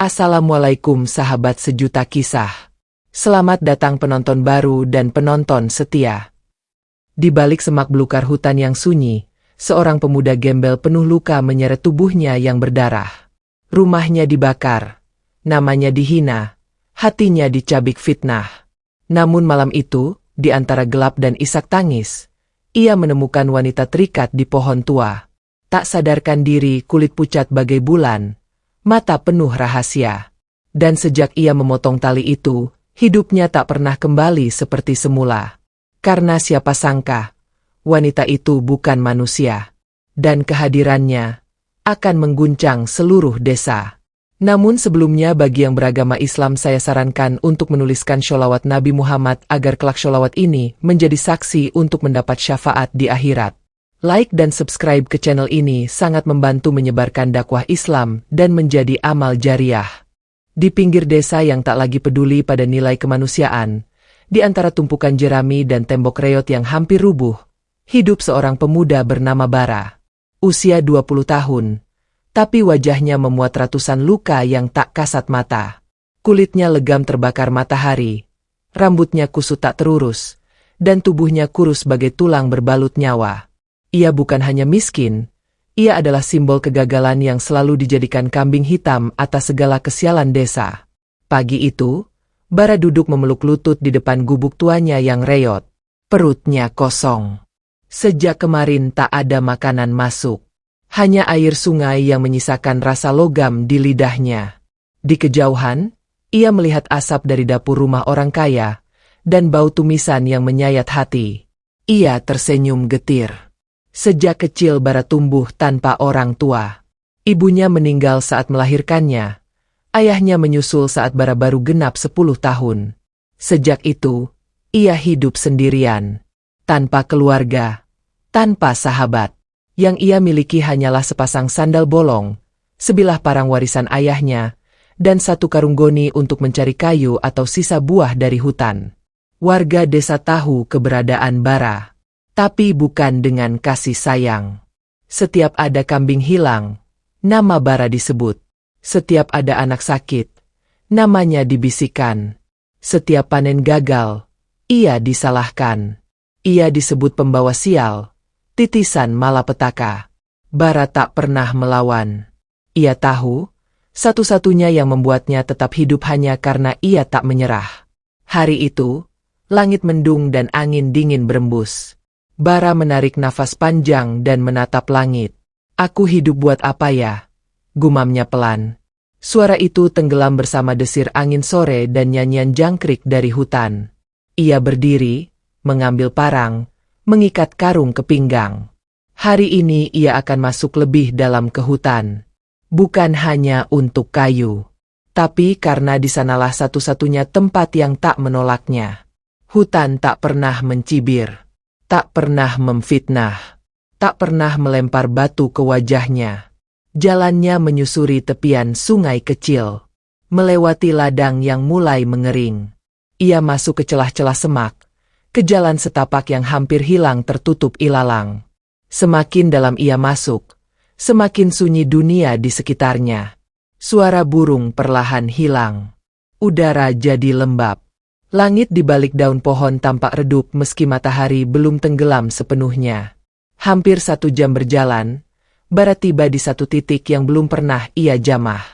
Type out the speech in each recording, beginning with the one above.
Assalamualaikum sahabat sejuta kisah. Selamat datang penonton baru dan penonton setia. Di balik semak belukar hutan yang sunyi, seorang pemuda gembel penuh luka menyeret tubuhnya yang berdarah. Rumahnya dibakar, namanya dihina, hatinya dicabik fitnah. Namun malam itu, di antara gelap dan isak tangis, ia menemukan wanita terikat di pohon tua. Tak sadarkan diri, kulit pucat bagai bulan, mata penuh rahasia. Dan sejak ia memotong tali itu, hidupnya tak pernah kembali seperti semula. Karena siapa sangka, wanita itu bukan manusia. Dan kehadirannya akan mengguncang seluruh desa. Namun sebelumnya bagi yang beragama Islam saya sarankan untuk menuliskan sholawat Nabi Muhammad agar kelak sholawat ini menjadi saksi untuk mendapat syafaat di akhirat. Like dan subscribe ke channel ini sangat membantu menyebarkan dakwah Islam dan menjadi amal jariah. Di pinggir desa yang tak lagi peduli pada nilai kemanusiaan, di antara tumpukan jerami dan tembok reot yang hampir rubuh, hidup seorang pemuda bernama Bara. Usia 20 tahun, tapi wajahnya memuat ratusan luka yang tak kasat mata. Kulitnya legam terbakar matahari, rambutnya kusut tak terurus, dan tubuhnya kurus bagai tulang berbalut nyawa. Ia bukan hanya miskin, ia adalah simbol kegagalan yang selalu dijadikan kambing hitam atas segala kesialan desa. Pagi itu, Bara duduk memeluk lutut di depan gubuk tuanya yang reot. Perutnya kosong. Sejak kemarin tak ada makanan masuk. Hanya air sungai yang menyisakan rasa logam di lidahnya. Di kejauhan, ia melihat asap dari dapur rumah orang kaya, dan bau tumisan yang menyayat hati. Ia tersenyum getir. Sejak kecil Bara tumbuh tanpa orang tua. Ibunya meninggal saat melahirkannya. Ayahnya menyusul saat Bara baru genap 10 tahun. Sejak itu, ia hidup sendirian. Tanpa keluarga, tanpa sahabat. Yang ia miliki hanyalah sepasang sandal bolong, sebilah parang warisan ayahnya, dan satu karung goni untuk mencari kayu atau sisa buah dari hutan. Warga desa tahu keberadaan Bara. Tapi bukan dengan kasih sayang. Setiap ada kambing hilang, nama Bara disebut. Setiap ada anak sakit, namanya dibisikkan. Setiap panen gagal, ia disalahkan. Ia disebut pembawa sial, titisan malapetaka. Bara tak pernah melawan. Ia tahu, satu-satunya yang membuatnya tetap hidup hanya karena ia tak menyerah. Hari itu, langit mendung dan angin dingin berembus. Bara menarik nafas panjang dan menatap langit. Aku hidup buat apa ya? Gumamnya pelan. Suara itu tenggelam bersama desir angin sore dan nyanyian jangkrik dari hutan. Ia berdiri, mengambil parang, mengikat karung ke pinggang. Hari ini ia akan masuk lebih dalam ke hutan. Bukan hanya untuk kayu, tapi karena di sanalah satu-satunya tempat yang tak menolaknya. Hutan tak pernah mencibir. Tak pernah memfitnah, tak pernah melempar batu ke wajahnya. Jalannya menyusuri tepian sungai kecil, melewati ladang yang mulai mengering. Ia masuk ke celah-celah semak, ke jalan setapak yang hampir hilang tertutup ilalang. Semakin dalam ia masuk, semakin sunyi dunia di sekitarnya. Suara burung perlahan hilang. Udara jadi lembab. Langit di balik daun pohon tampak redup meski matahari belum tenggelam sepenuhnya. Hampir 1 jam berjalan, Bara tiba di satu titik yang belum pernah ia jamah.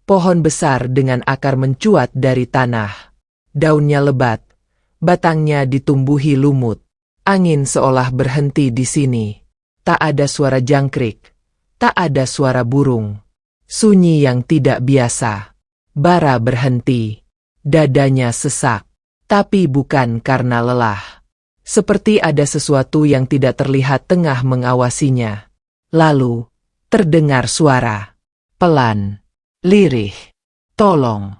Pohon besar dengan akar mencuat dari tanah. Daunnya lebat, batangnya ditumbuhi lumut. Angin seolah berhenti di sini. Tak ada suara jangkrik, tak ada suara burung. Sunyi yang tidak biasa. Bara berhenti. Dadanya sesak. Tapi bukan karena lelah. Seperti ada sesuatu yang tidak terlihat tengah mengawasinya. Lalu, terdengar suara. Pelan. Lirih. Tolong.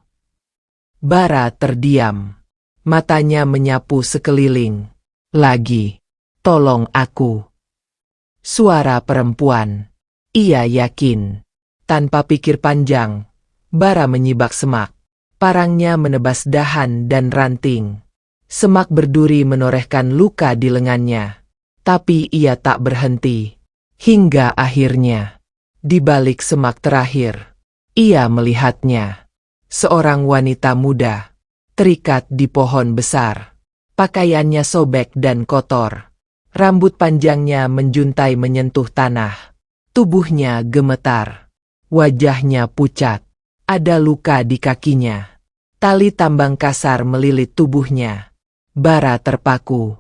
Bara terdiam. Matanya menyapu sekeliling. Lagi. Tolong aku. Suara perempuan. Ia yakin. Tanpa pikir panjang, Bara menyibak semak. Parangnya menebas dahan dan ranting. Semak berduri menorehkan luka di lengannya. Tapi ia tak berhenti. Hingga akhirnya, di balik semak terakhir, ia melihatnya. Seorang wanita muda, terikat di pohon besar. Pakaiannya sobek dan kotor. Rambut panjangnya menjuntai menyentuh tanah. Tubuhnya gemetar. Wajahnya pucat. Ada luka di kakinya. Tali tambang kasar melilit tubuhnya. Bara terpaku.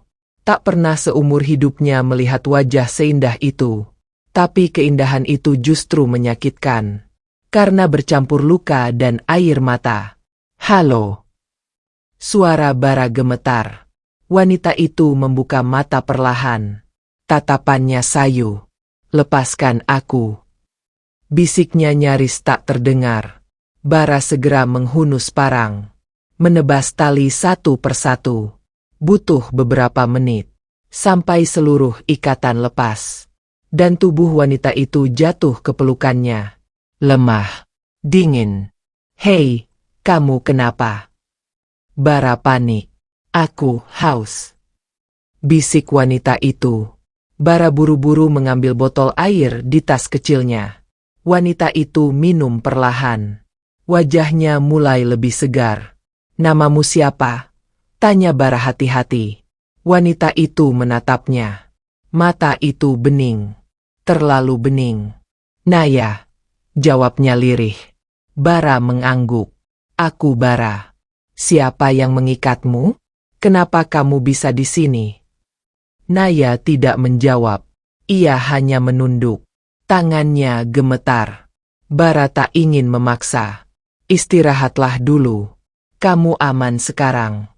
Tak pernah seumur hidupnya melihat wajah seindah itu. Tapi keindahan itu justru menyakitkan. Karena bercampur luka dan air mata. "Halo." Suara Bara gemetar. Wanita itu membuka mata perlahan. Tatapannya sayu. "Lepaskan aku." Bisiknya nyaris tak terdengar. Bara segera menghunus parang. Menebas tali satu persatu. Butuh beberapa menit. Sampai seluruh ikatan lepas. Dan tubuh wanita itu jatuh ke pelukannya. Lemah. Dingin. "Hei, kamu kenapa?" Bara panik. "Aku haus." Bisik wanita itu. Bara buru-buru mengambil botol air di tas kecilnya. Wanita itu minum perlahan. Wajahnya mulai lebih segar. "Namamu siapa?" tanya Bara hati-hati. Wanita itu menatapnya. Mata itu bening. Terlalu bening. "Naya," jawabnya lirih. Bara mengangguk. "Aku Bara." "Siapa yang mengikatmu? Kenapa kamu bisa di sini?" Naya tidak menjawab. Ia hanya menunduk. Tangannya gemetar. Bara tak ingin memaksa. "Istirahatlah dulu. Kamu aman sekarang."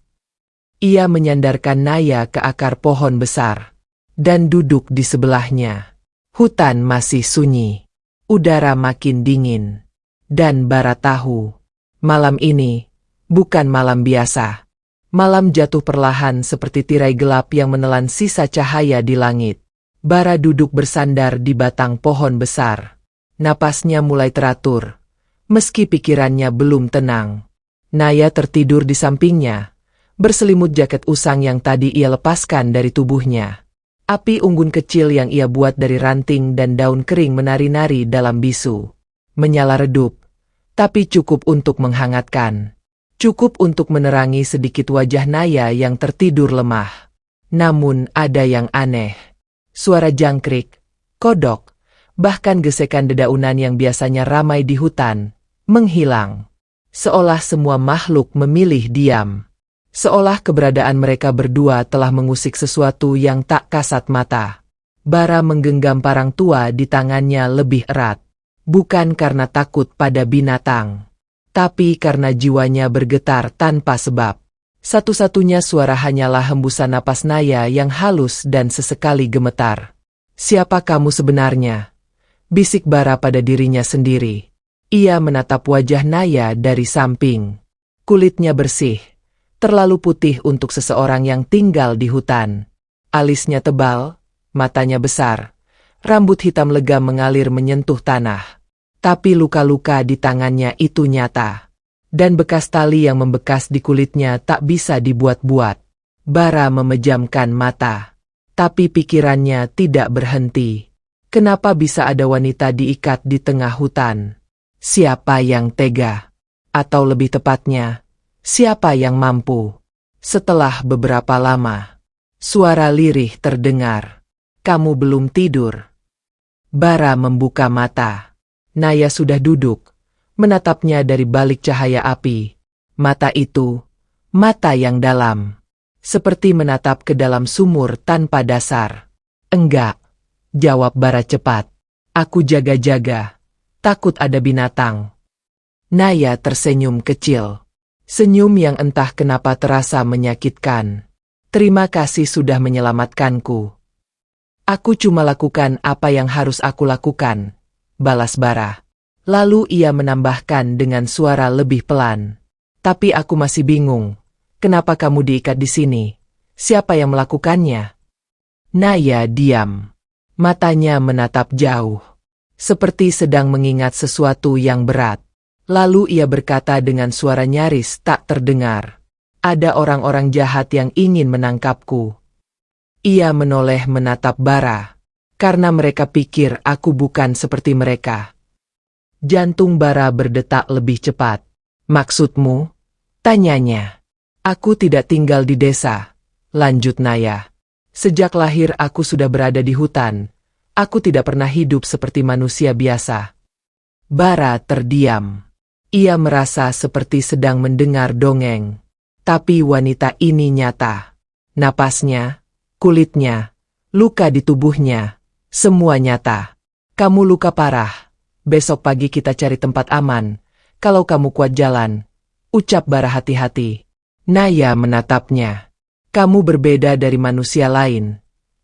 Ia menyandarkan Naya ke akar pohon besar. Dan duduk di sebelahnya. Hutan masih sunyi. Udara makin dingin. Dan Bara tahu. Malam ini bukan malam biasa. Malam jatuh perlahan seperti tirai gelap yang menelan sisa cahaya di langit. Bara duduk bersandar di batang pohon besar. Napasnya mulai teratur. Meski pikirannya belum tenang. Naya tertidur di sampingnya. Berselimut jaket usang yang tadi ia lepaskan dari tubuhnya. Api unggun kecil yang ia buat dari ranting dan daun kering menari-nari dalam bisu. Menyala redup. Tapi cukup untuk menghangatkan. Cukup untuk menerangi sedikit wajah Naya yang tertidur lemah. Namun ada yang aneh. Suara jangkrik, kodok, bahkan gesekan dedaunan yang biasanya ramai di hutan, menghilang. Seolah semua makhluk memilih diam. Seolah keberadaan mereka berdua telah mengusik sesuatu yang tak kasat mata. Bara menggenggam parang tua di tangannya lebih erat. Bukan karena takut pada binatang. Tapi karena jiwanya bergetar tanpa sebab. Satu-satunya suara hanyalah hembusan napas Naya yang halus dan sesekali gemetar. "Siapa kamu sebenarnya?" bisik Bara pada dirinya sendiri. Ia menatap wajah Naya dari samping. Kulitnya bersih. Terlalu putih untuk seseorang yang tinggal di hutan. Alisnya tebal, matanya besar. Rambut hitam legam mengalir menyentuh tanah. Tapi luka-luka di tangannya itu nyata. Dan bekas tali yang membekas di kulitnya tak bisa dibuat-buat. Bara memejamkan mata. Tapi pikirannya tidak berhenti. Kenapa bisa ada wanita diikat di tengah hutan? Siapa yang tega? Atau lebih tepatnya, siapa yang mampu? Setelah beberapa lama, suara lirih terdengar. "Kamu belum tidur?" Bara membuka mata. Naya sudah duduk, menatapnya dari balik cahaya api. Mata itu, mata yang dalam. Seperti menatap ke dalam sumur tanpa dasar. "Enggak," jawab Bara cepat. "Aku jaga-jaga. Takut ada binatang." Naya tersenyum kecil. Senyum yang entah kenapa terasa menyakitkan. "Terima kasih sudah menyelamatkanku." "Aku cuma lakukan apa yang harus aku lakukan," balas Bara. Lalu ia menambahkan dengan suara lebih pelan. "Tapi aku masih bingung. Kenapa kamu diikat di sini? Siapa yang melakukannya?" Naya diam. Matanya menatap jauh. Seperti sedang mengingat sesuatu yang berat. Lalu ia berkata dengan suara nyaris tak terdengar. "Ada orang-orang jahat yang ingin menangkapku." Ia menoleh menatap Bara. "Karena mereka pikir aku bukan seperti mereka." Jantung Bara berdetak lebih cepat. Maksudmu? Tanyanya. Aku tidak tinggal di desa, lanjut Naya. Sejak lahir aku sudah berada di hutan. Aku tidak pernah hidup seperti manusia biasa. Bara terdiam. Ia merasa seperti sedang mendengar dongeng. Tapi wanita ini nyata. Napasnya, kulitnya, luka di tubuhnya, semua nyata. Kamu luka parah. Besok pagi kita cari tempat aman. Kalau kamu kuat jalan, ucap Bara hati-hati. Naya menatapnya. Kamu berbeda dari manusia lain,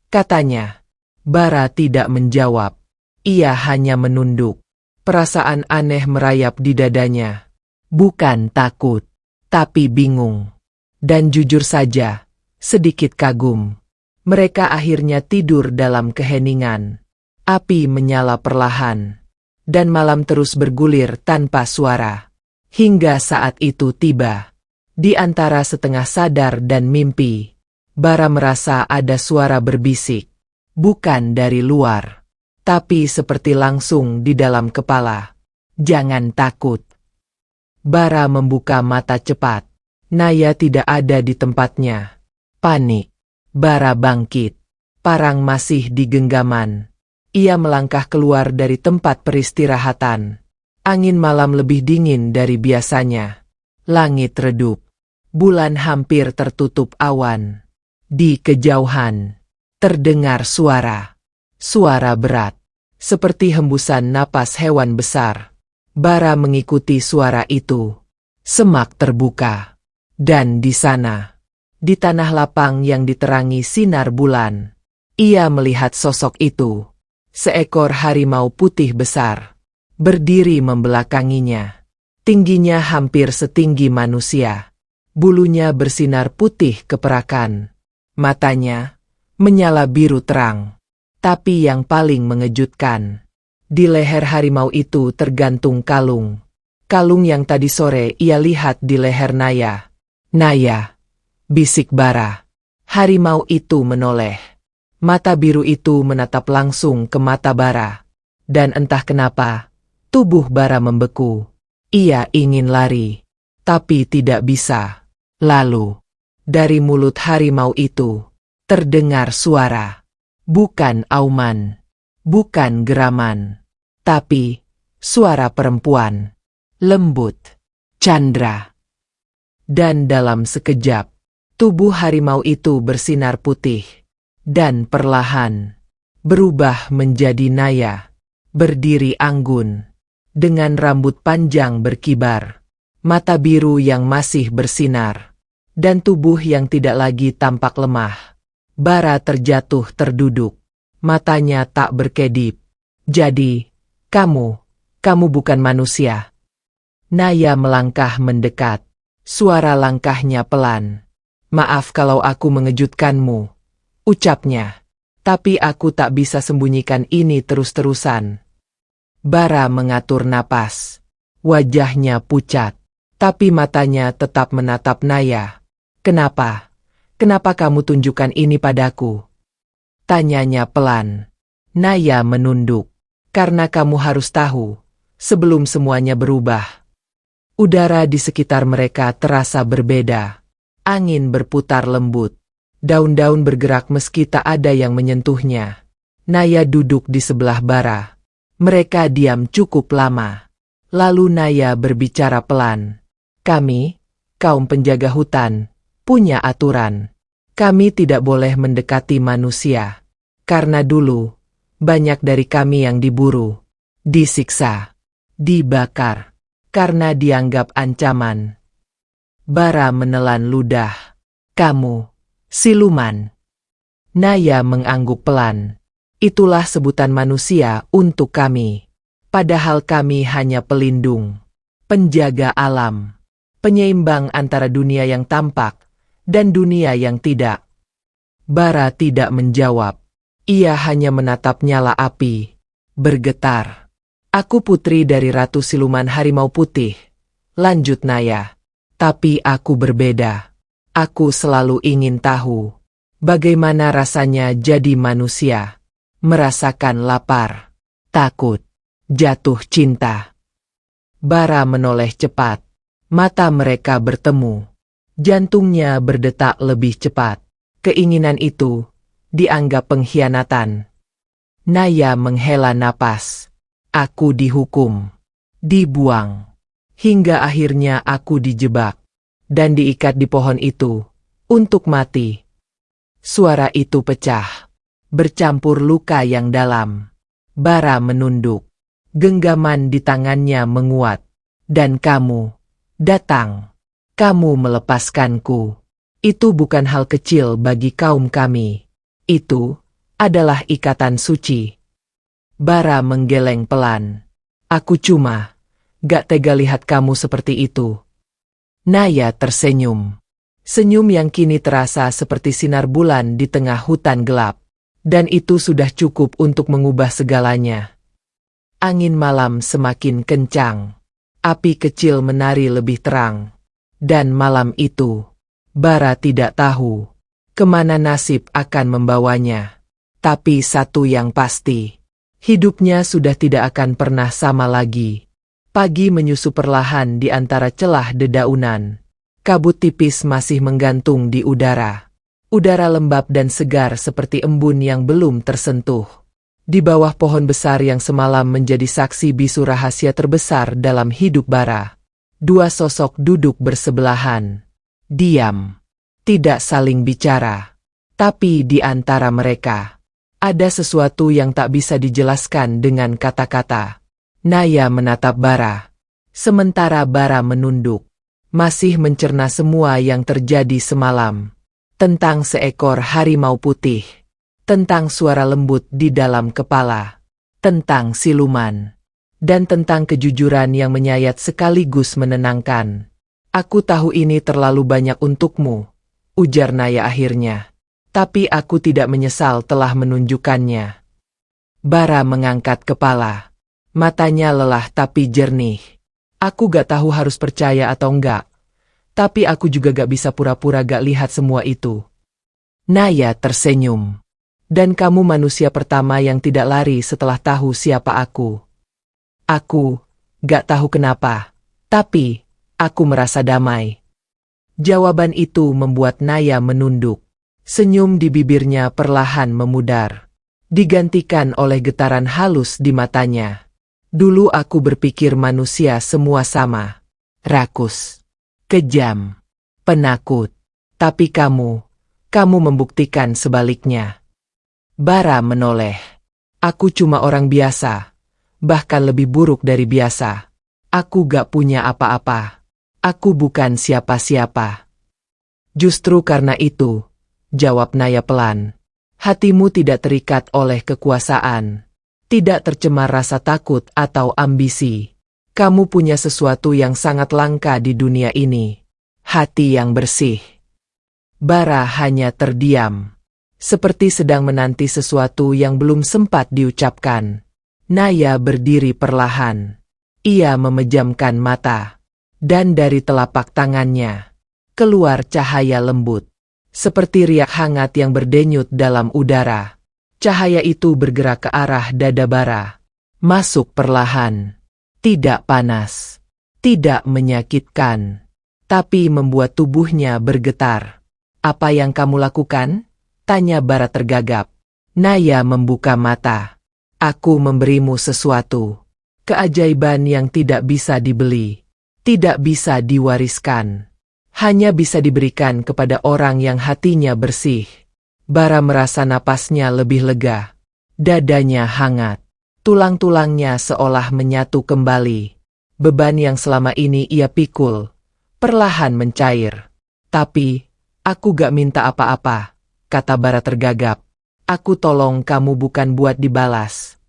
katanya. Bara tidak menjawab. Ia hanya menunduk. Perasaan aneh merayap di dadanya. Bukan takut, tapi bingung. Dan jujur saja, sedikit kagum. Mereka akhirnya tidur dalam keheningan. Api menyala perlahan. Dan malam terus bergulir tanpa suara. Hingga saat itu tiba. Di antara setengah sadar dan mimpi, Bara merasa ada suara berbisik. Bukan dari luar, tapi seperti langsung di dalam kepala. Jangan takut. Bara membuka mata cepat. Naya tidak ada di tempatnya. Panik. Bara bangkit. Parang masih di genggaman. Ia melangkah keluar dari tempat peristirahatan. Angin malam lebih dingin dari biasanya. Langit redup. Bulan hampir tertutup awan. Di kejauhan, terdengar suara. Suara berat. Seperti hembusan napas hewan besar. Bara mengikuti suara itu. Semak terbuka. Dan di sana, di tanah lapang yang diterangi sinar bulan, ia melihat sosok itu. Seekor harimau putih besar. Berdiri membelakanginya. Tingginya hampir setinggi manusia. Bulunya bersinar putih keperakan. Matanya menyala biru terang. Tapi yang paling mengejutkan, di leher harimau itu tergantung kalung. Kalung yang tadi sore ia lihat di leher Naya. Naya, bisik Bara. Harimau itu menoleh. Mata biru itu menatap langsung ke mata Bara. Dan entah kenapa, tubuh Bara membeku. Ia ingin lari, tapi tidak bisa. Lalu, dari mulut harimau itu, terdengar suara. Bukan auman, bukan geraman, tapi suara perempuan. Lembut, candra. Dan dalam sekejap, tubuh harimau itu bersinar putih. Dan perlahan, berubah menjadi Naya. Berdiri anggun, dengan rambut panjang berkibar. Mata biru yang masih bersinar. Dan tubuh yang tidak lagi tampak lemah. Bara terjatuh terduduk. Matanya tak berkedip. Jadi, kamu bukan manusia. Naya melangkah mendekat. Suara langkahnya pelan. Maaf kalau aku mengejutkanmu, ucapnya. Tapi aku tak bisa sembunyikan ini terus-terusan. Bara mengatur napas. Wajahnya pucat. Tapi matanya tetap menatap Naya. Kenapa? Kenapa kamu tunjukkan ini padaku? Tanyanya pelan. Naya menunduk. Karena kamu harus tahu, sebelum semuanya berubah. Udara di sekitar mereka terasa berbeda. Angin berputar lembut. Daun-daun bergerak meski tak ada yang menyentuhnya. Naya duduk di sebelah Bara. Mereka diam cukup lama. Lalu Naya berbicara pelan. Kami, kaum penjaga hutan, punya aturan. Kami tidak boleh mendekati manusia. Karena dulu, banyak dari kami yang diburu, disiksa, dibakar, karena dianggap ancaman. Bara menelan ludah. Kamu, siluman. Naya mengangguk pelan. Itulah sebutan manusia untuk kami. Padahal kami hanya pelindung, penjaga alam, penyeimbang antara dunia yang tampak dan dunia yang tidak. Bara tidak menjawab. Ia hanya menatap nyala api, bergetar. Aku putri dari Ratu Siluman Harimau Putih, lanjut Naya. Tapi aku berbeda. Aku selalu ingin tahu, bagaimana rasanya jadi manusia. Merasakan lapar, takut, jatuh cinta. Bara menoleh cepat. Mata mereka bertemu. Jantungnya berdetak lebih cepat. Keinginan itu dianggap pengkhianatan. Naya menghela napas. Aku dihukum. Dibuang. Hingga akhirnya aku dijebak. Dan diikat di pohon itu. Untuk mati. Suara itu pecah. Bercampur luka yang dalam. Bara menunduk. Genggaman di tangannya menguat. Dan kamu datang. Kamu melepaskanku. Itu bukan hal kecil bagi kaum kami. Itu adalah ikatan suci. Bara menggeleng pelan. Aku cuma gak tega lihat kamu seperti itu. Naya tersenyum. Senyum yang kini terasa seperti sinar bulan di tengah hutan gelap. Dan itu sudah cukup untuk mengubah segalanya. Angin malam semakin kencang. Api kecil menari lebih terang. Dan malam itu, Bara tidak tahu kemana nasib akan membawanya. Tapi satu yang pasti, hidupnya sudah tidak akan pernah sama lagi. Pagi menyusup perlahan di antara celah dedaunan. Kabut tipis masih menggantung di udara. Udara lembab dan segar seperti embun yang belum tersentuh. Di bawah pohon besar yang semalam menjadi saksi bisu rahasia terbesar dalam hidup Bara. Dua sosok duduk bersebelahan. Diam. Tidak saling bicara. Tapi di antara mereka, ada sesuatu yang tak bisa dijelaskan dengan kata-kata. Naya menatap Bara. Sementara Bara menunduk. Masih mencerna semua yang terjadi semalam. Tentang seekor harimau putih. Tentang suara lembut di dalam kepala. Tentang siluman. Dan tentang kejujuran yang menyayat sekaligus menenangkan. Aku tahu ini terlalu banyak untukmu, ujar Naya akhirnya. Tapi aku tidak menyesal telah menunjukkannya. Bara mengangkat kepala. Matanya lelah tapi jernih. Aku gak tahu harus percaya atau enggak. Tapi aku juga gak bisa pura-pura gak lihat semua itu. Naya tersenyum. Dan kamu manusia pertama yang tidak lari setelah tahu siapa aku. Aku gak tahu kenapa, tapi aku merasa damai. Jawaban itu membuat Naya menunduk. Senyum di bibirnya perlahan memudar. Digantikan oleh getaran halus di matanya. Dulu aku berpikir manusia semua sama. Rakus. Kejam. Penakut. Tapi kamu membuktikan sebaliknya. Bara menoleh. Aku cuma orang biasa. Bahkan lebih buruk dari biasa. Aku gak punya apa-apa. Aku bukan siapa-siapa. Justru karena itu, jawab Naya pelan. Hatimu tidak terikat oleh kekuasaan. Tidak tercemar rasa takut atau ambisi. Kamu punya sesuatu yang sangat langka di dunia ini. Hati yang bersih. Bara hanya terdiam. Seperti sedang menanti sesuatu yang belum sempat diucapkan. Naya berdiri perlahan. Ia memejamkan mata. Dan dari telapak tangannya, keluar cahaya lembut. Seperti riak hangat yang berdenyut dalam udara. Cahaya itu bergerak ke arah dada Bara. Masuk perlahan. Tidak panas. Tidak menyakitkan. Tapi membuat tubuhnya bergetar. Apa yang kamu lakukan? Tanya Bara tergagap. Naya membuka mata. Aku memberimu sesuatu. Keajaiban yang tidak bisa dibeli. Tidak bisa diwariskan. Hanya bisa diberikan kepada orang yang hatinya bersih. Bara merasa napasnya lebih lega. Dadanya hangat. Tulang-tulangnya seolah menyatu kembali. Beban yang selama ini ia pikul. Perlahan mencair. Tapi, aku gak minta apa-apa, kata Bara tergagap. Aku tolong kamu bukan buat dibalas.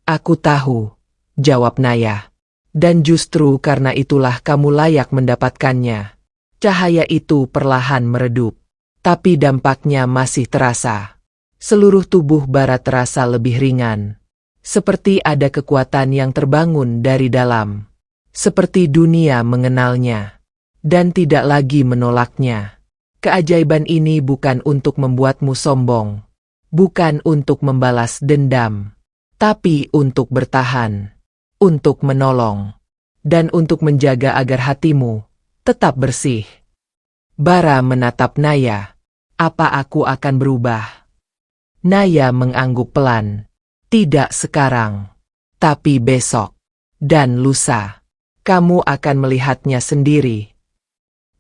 Aku tahu, jawab Naya. Dan justru karena itulah kamu layak mendapatkannya. Cahaya itu perlahan meredup. Tapi dampaknya masih terasa. Seluruh tubuh Bara terasa lebih ringan. Seperti ada kekuatan yang terbangun dari dalam. Seperti dunia mengenalnya. Dan tidak lagi menolaknya. Keajaiban ini bukan untuk membuatmu sombong. Bukan untuk membalas dendam. Tapi untuk bertahan. Untuk menolong. Dan untuk menjaga agar hatimu tetap bersih. Bara menatap Naya. Apa aku akan berubah? Naya mengangguk pelan. Tidak sekarang. Tapi besok. Dan lusa. Kamu akan melihatnya sendiri.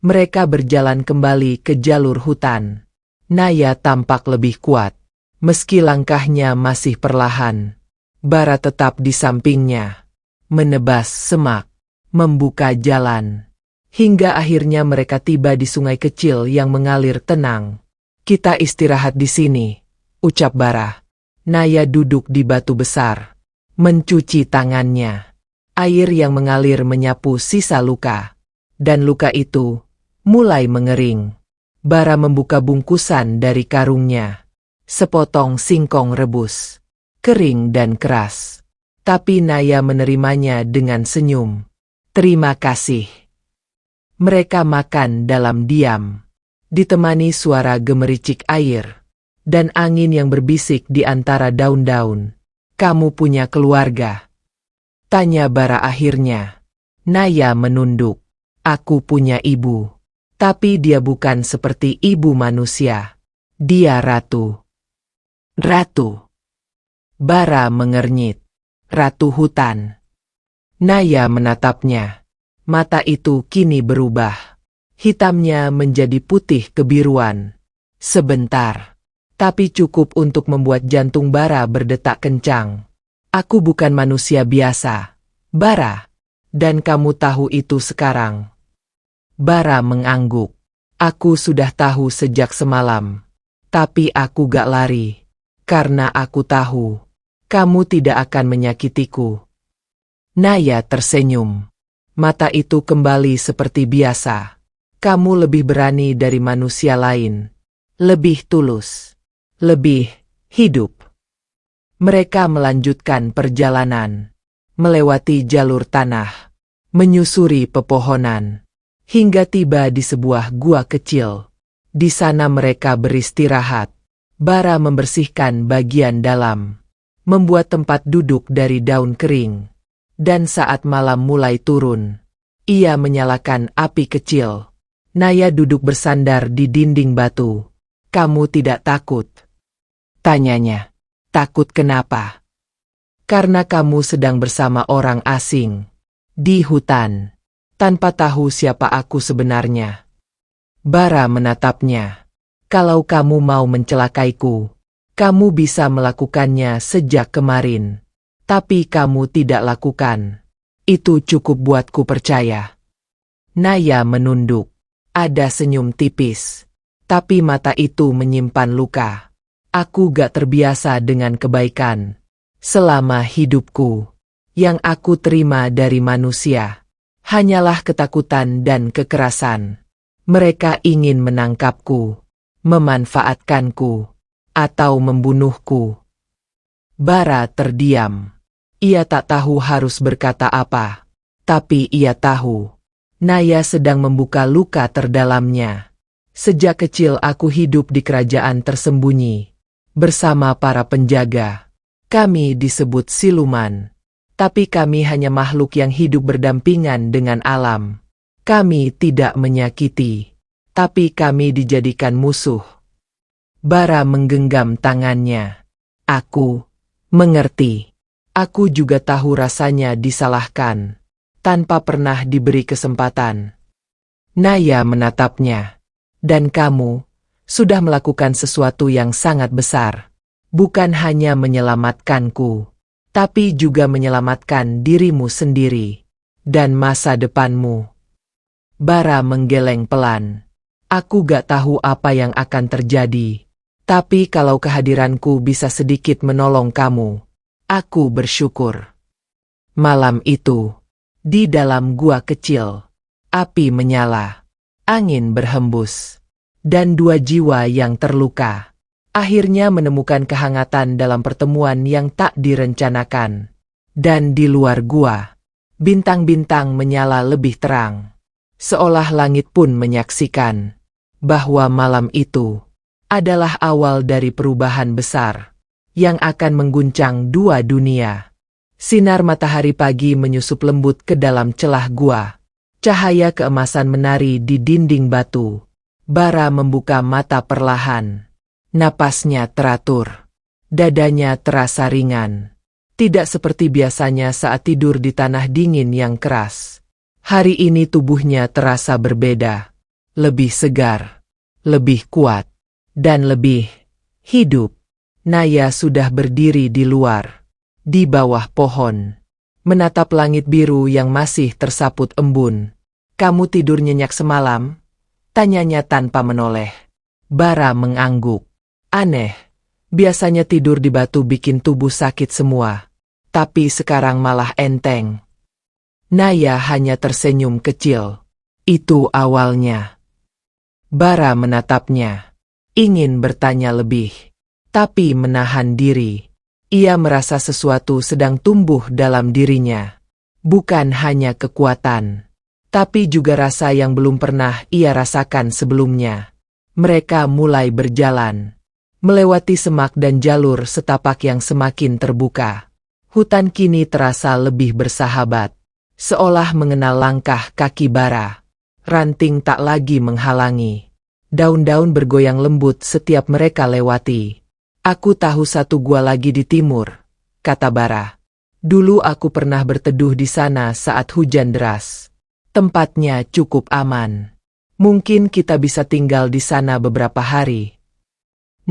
Mereka berjalan kembali ke jalur hutan. Naya tampak lebih kuat. Meski langkahnya masih perlahan. Bara tetap di sampingnya. Menebas semak. Membuka jalan. Hingga akhirnya mereka tiba di sungai kecil yang mengalir tenang. Kita istirahat di sini, ucap Bara. Naya duduk di batu besar. Mencuci tangannya. Air yang mengalir menyapu sisa luka. Dan luka itu mulai mengering. Bara membuka bungkusan dari karungnya. Sepotong singkong rebus. Kering dan keras. Tapi Naya menerimanya dengan senyum. Terima kasih. Mereka makan dalam diam, ditemani suara gemericik air, dan angin yang berbisik di antara daun-daun. Kamu punya keluarga? Tanya Bara akhirnya. Naya menunduk. Aku punya ibu. Tapi dia bukan seperti ibu manusia. Dia ratu. Ratu. Bara mengernyit. Ratu hutan. Naya menatapnya. Mata itu kini berubah. Hitamnya menjadi putih kebiruan. Sebentar. Tapi cukup untuk membuat jantung Bara berdetak kencang. Aku bukan manusia biasa, Bara. Dan kamu tahu itu sekarang. Bara mengangguk. Aku sudah tahu sejak semalam. Tapi aku gak lari. Karena aku tahu. Kamu tidak akan menyakitiku. Naya tersenyum. Mata itu kembali seperti biasa. Kamu lebih berani dari manusia lain. Lebih tulus. Lebih hidup. Mereka melanjutkan perjalanan. Melewati jalur tanah. Menyusuri pepohonan. Hingga tiba di sebuah gua kecil. Di sana mereka beristirahat. Bara membersihkan bagian dalam. Membuat tempat duduk dari daun kering. Dan saat malam mulai turun, ia menyalakan api kecil. Naya duduk bersandar di dinding batu. Kamu tidak takut? Tanyanya. Takut kenapa? Karena kamu sedang bersama orang asing. Di hutan. Tanpa tahu siapa aku sebenarnya. Bara menatapnya. Kalau kamu mau mencelakaiku, kamu bisa melakukannya sejak kemarin. Tapi kamu tidak lakukan. Itu cukup buatku percaya. Naya menunduk. Ada senyum tipis. Tapi mata itu menyimpan luka. Aku gak terbiasa dengan kebaikan. Selama hidupku. Yang aku terima dari manusia. Hanyalah ketakutan dan kekerasan. Mereka ingin menangkapku. Memanfaatkanku. Atau membunuhku. Bara terdiam. Ia tak tahu harus berkata apa. Tapi ia tahu. Naya sedang membuka luka terdalamnya. Sejak kecil aku hidup di kerajaan tersembunyi. Bersama para penjaga. Kami disebut siluman. Tapi kami hanya makhluk yang hidup berdampingan dengan alam. Kami tidak menyakiti. Tapi kami dijadikan musuh. Bara menggenggam tangannya. Aku mengerti. Aku juga tahu rasanya disalahkan, tanpa pernah diberi kesempatan. Naya menatapnya. Dan kamu sudah melakukan sesuatu yang sangat besar. Bukan hanya menyelamatkanku, tapi juga menyelamatkan dirimu sendiri. Dan masa depanmu. Bara menggeleng pelan. Aku gak tahu apa yang akan terjadi. Tapi kalau kehadiranku bisa sedikit menolong kamu, aku bersyukur. Malam itu, di dalam gua kecil, api menyala, angin berhembus, dan dua jiwa yang terluka akhirnya menemukan kehangatan dalam pertemuan yang tak direncanakan. Dan di luar gua, bintang-bintang menyala lebih terang, seolah langit pun menyaksikan bahwa malam itu adalah awal dari perubahan besar yang akan mengguncang dua dunia. Sinar matahari pagi menyusup lembut ke dalam celah gua. Cahaya keemasan menari di dinding batu. Bara membuka mata perlahan. Napasnya teratur. Dadanya terasa ringan. Tidak seperti biasanya saat tidur di tanah dingin yang keras. Hari ini tubuhnya terasa berbeda. Lebih segar. Lebih kuat. Dan lebih hidup. Naya sudah berdiri di luar. Di bawah pohon. Menatap langit biru yang masih tersaput embun. "Kamu tidur nyenyak semalam?" tanyanya tanpa menoleh. Bara mengangguk. "Aneh. Biasanya tidur di batu bikin tubuh sakit semua. Tapi sekarang malah enteng." Naya hanya tersenyum kecil. Itu awalnya. Bara menatapnya. Ingin bertanya lebih. Tapi menahan diri. Ia merasa sesuatu sedang tumbuh dalam dirinya. Bukan hanya kekuatan. Tapi juga rasa yang belum pernah ia rasakan sebelumnya. Mereka mulai berjalan. Melewati semak dan jalur setapak yang semakin terbuka. Hutan kini terasa lebih bersahabat. Seolah mengenal langkah kaki Bara. Ranting tak lagi menghalangi. Daun-daun bergoyang lembut setiap mereka lewati. "Aku tahu satu gua lagi di timur," kata Bara. "Dulu aku pernah berteduh di sana saat hujan deras. Tempatnya cukup aman. Mungkin kita bisa tinggal di sana beberapa hari."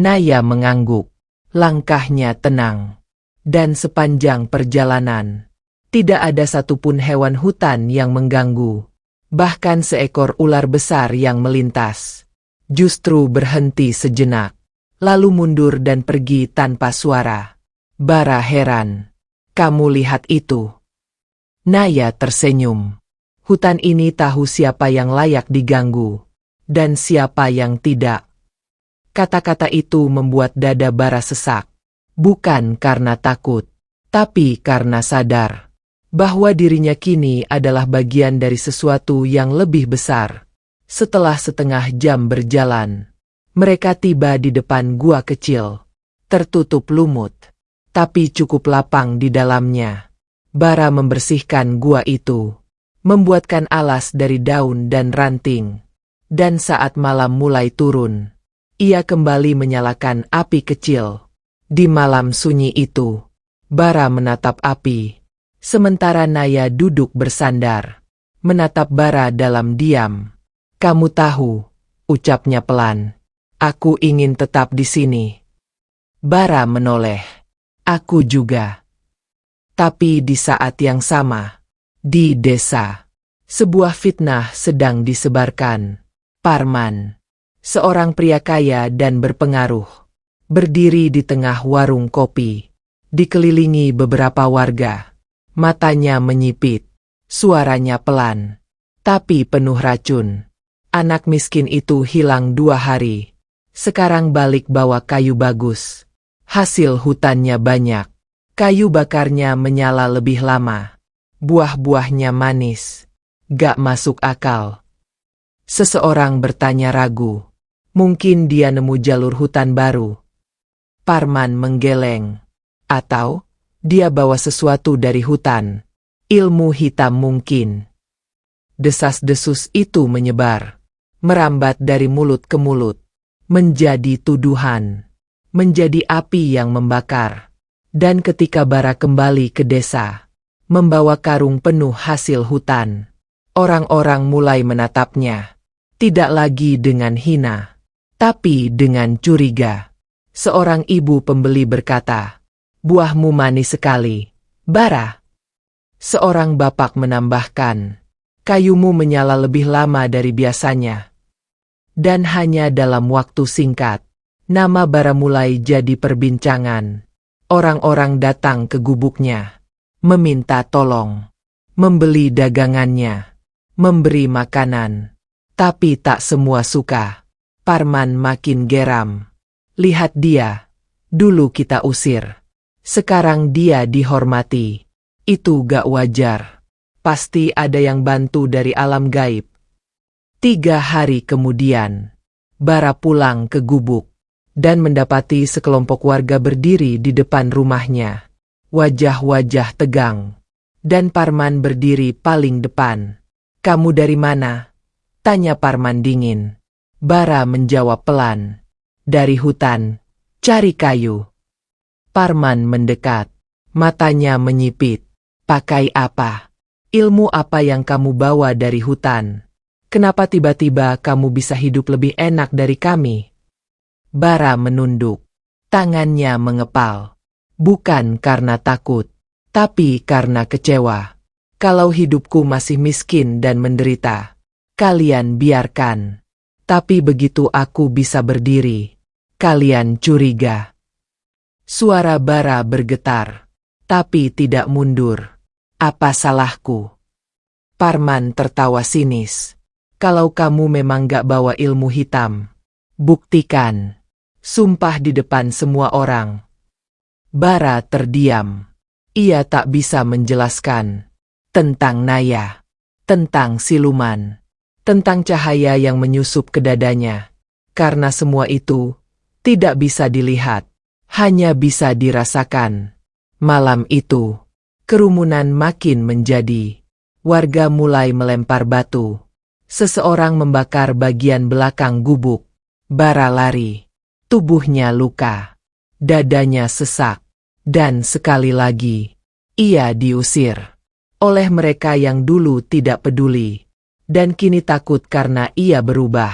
Naya mengangguk. Langkahnya tenang. Dan sepanjang perjalanan, tidak ada satupun hewan hutan yang mengganggu. Bahkan seekor ular besar yang melintas. Justru berhenti sejenak. Lalu mundur dan pergi tanpa suara. Bara heran. "Kamu lihat itu?" Naya tersenyum. Hutan ini tahu siapa yang layak diganggu. Dan siapa yang tidak. Kata-kata itu membuat dada Bara sesak. Bukan karena takut. Tapi karena sadar. Bahwa dirinya kini adalah bagian dari sesuatu yang lebih besar. Setelah setengah jam berjalan. Mereka tiba di depan gua kecil. Tertutup lumut. Tapi cukup lapang di dalamnya. Bara membersihkan gua itu. Membuatkan alas dari daun dan ranting. Dan saat malam mulai turun, ia kembali menyalakan api kecil. Di malam sunyi itu, Bara menatap api. Sementara Naya duduk bersandar. Menatap Bara dalam diam. "Kamu tahu," ucapnya pelan. "Aku ingin tetap di sini." Bara menoleh. "Aku juga." Tapi di saat yang sama, di desa, sebuah fitnah sedang disebarkan. Parman, seorang pria kaya dan berpengaruh, berdiri di tengah warung kopi, dikelilingi beberapa warga. Matanya menyipit, suaranya pelan, tapi penuh racun. Anak miskin itu hilang 2 hari. Sekarang balik bawa kayu bagus. Hasil hutannya banyak. Kayu bakarnya menyala lebih lama. Buah-buahnya manis. Gak masuk akal. Seseorang bertanya ragu. Mungkin dia nemu jalur hutan baru. Parman menggeleng. Atau dia bawa sesuatu dari hutan. Ilmu hitam mungkin. Desas-desus itu menyebar. Merambat dari mulut ke mulut. Menjadi tuduhan. Menjadi api yang membakar. Dan ketika Bara kembali ke desa, membawa karung penuh hasil hutan, orang-orang mulai menatapnya. Tidak lagi dengan hina, tapi dengan curiga. Seorang ibu pembeli berkata, "Buahmu manis sekali, Bara." Seorang bapak menambahkan, "Kayumu menyala lebih lama dari biasanya." Dan hanya dalam waktu singkat, nama Bara mulai jadi perbincangan. Orang-orang datang ke gubuknya, meminta tolong, membeli dagangannya, memberi makanan. Tapi tak semua suka. Parman makin geram. "Lihat dia, dulu kita usir. Sekarang dia dihormati. Itu gak wajar. Pasti ada yang bantu dari alam gaib." 3 hari kemudian, Bara pulang ke gubuk dan mendapati sekelompok warga berdiri di depan rumahnya. Wajah-wajah tegang. Dan Parman berdiri paling depan. Kamu dari mana? Tanya Parman dingin. Bara menjawab pelan. Dari hutan, cari kayu. Parman mendekat. Matanya menyipit. Pakai apa? Ilmu apa yang kamu bawa dari hutan? Kenapa tiba-tiba kamu bisa hidup lebih enak dari kami? Bara menunduk. Tangannya mengepal. Bukan karena takut, tapi karena kecewa. Kalau hidupku masih miskin dan menderita, kalian biarkan. Tapi begitu aku bisa berdiri, kalian curiga. Suara Bara bergetar, tapi tidak mundur. Apa salahku? Parman tertawa sinis. Kalau kamu memang gak bawa ilmu hitam, buktikan. Sumpah di depan semua orang. Bara terdiam. Ia tak bisa menjelaskan. Tentang Naya. Tentang siluman. Tentang cahaya yang menyusup ke dadanya. Karena semua itu tidak bisa dilihat. Hanya bisa dirasakan. Malam itu, kerumunan makin menjadi. Warga mulai melempar batu. Seseorang membakar bagian belakang gubuk. Bara lari. Tubuhnya luka. Dadanya sesak. Dan sekali lagi, ia diusir. Oleh mereka yang dulu tidak peduli. Dan kini takut karena ia berubah.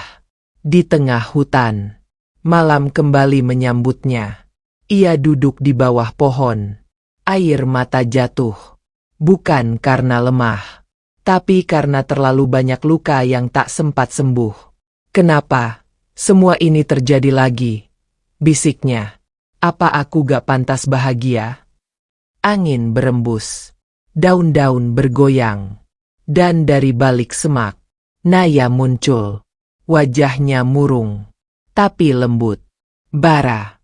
Di tengah hutan, malam kembali menyambutnya. Ia duduk di bawah pohon. Air mata jatuh. Bukan karena lemah, tapi karena terlalu banyak luka yang tak sempat sembuh. Kenapa semua ini terjadi lagi? Bisiknya. Apa aku gak pantas bahagia? Angin berembus. Daun-daun bergoyang. Dan dari balik semak, Naya muncul. Wajahnya murung, tapi lembut. Bara.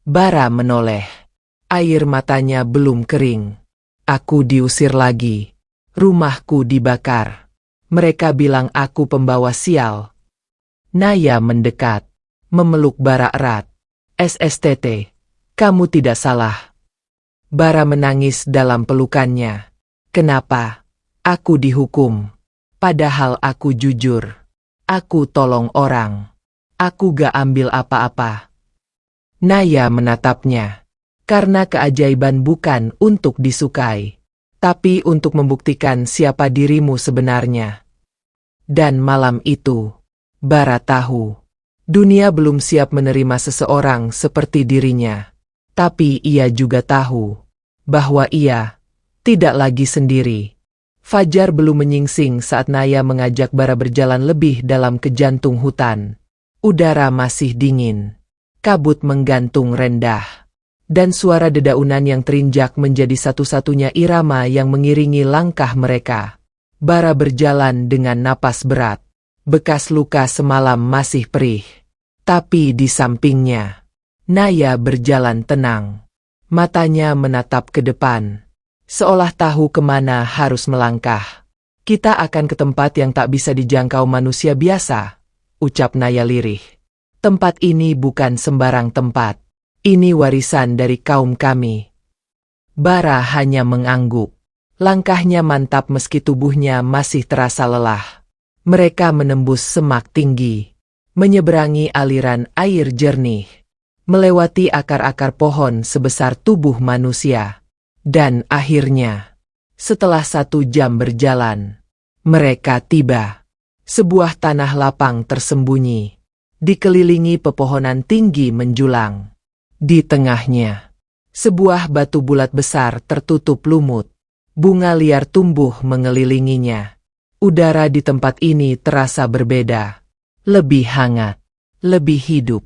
Bara menoleh. Air matanya belum kering. Aku diusir lagi. Rumahku dibakar. Mereka bilang aku pembawa sial. Naya mendekat, memeluk Bara erat. SSTT, kamu tidak salah. Bara menangis dalam pelukannya. Kenapa? Aku dihukum. Padahal aku jujur. Aku tolong orang. Aku gak ambil apa-apa. Naya menatapnya. Karena keajaiban bukan untuk disukai, tapi untuk membuktikan siapa dirimu sebenarnya. Dan malam itu, Bara tahu, dunia belum siap menerima seseorang seperti dirinya. Tapi ia juga tahu bahwa ia tidak lagi sendiri. Fajar belum menyingsing saat Naya mengajak Bara berjalan lebih dalam ke jantung hutan. Udara masih dingin. Kabut menggantung rendah. Dan suara dedaunan yang terinjak menjadi satu-satunya irama yang mengiringi langkah mereka. Bara berjalan dengan napas berat. Bekas luka semalam masih perih. Tapi di sampingnya, Naya berjalan tenang. Matanya menatap ke depan. Seolah tahu kemana harus melangkah. Kita akan ke tempat yang tak bisa dijangkau manusia biasa, ucap Naya lirih. Tempat ini bukan sembarang tempat. Ini warisan dari kaum kami. Bara hanya mengangguk. Langkahnya mantap meski tubuhnya masih terasa lelah. Mereka menembus semak tinggi. Menyeberangi aliran air jernih. Melewati akar-akar pohon sebesar tubuh manusia. Dan akhirnya, setelah 1 jam berjalan, mereka tiba. Sebuah tanah lapang tersembunyi. Dikelilingi pepohonan tinggi menjulang. Di tengahnya, sebuah batu bulat besar tertutup lumut. Bunga liar tumbuh mengelilinginya. Udara di tempat ini terasa berbeda. Lebih hangat, lebih hidup,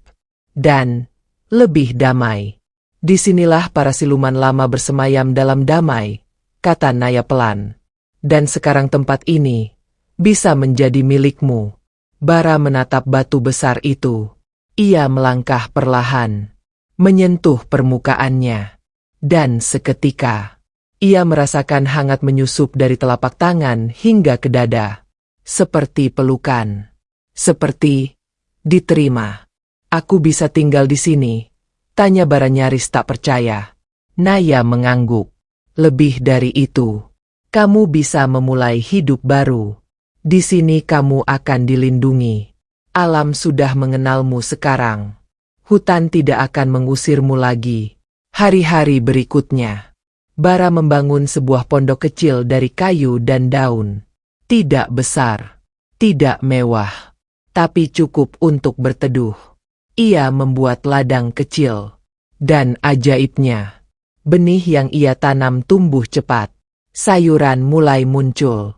dan lebih damai. Disinilah para siluman lama bersemayam dalam damai, kata Naya pelan. Dan sekarang tempat ini bisa menjadi milikmu. Bara menatap batu besar itu. Ia melangkah perlahan. Menyentuh permukaannya. Dan seketika, ia merasakan hangat menyusup dari telapak tangan hingga ke dada. Seperti pelukan. Seperti diterima. Aku bisa tinggal di sini? Tanya Bara nyaris tak percaya. Naya mengangguk. Lebih dari itu. Kamu bisa memulai hidup baru. Di sini kamu akan dilindungi. Alam sudah mengenalmu sekarang. Hutan tidak akan mengusirmu lagi. Hari-hari berikutnya, Bara membangun sebuah pondok kecil dari kayu dan daun. Tidak besar, tidak mewah, tapi cukup untuk berteduh. Ia membuat ladang kecil. Dan ajaibnya, benih yang ia tanam tumbuh cepat. Sayuran mulai muncul.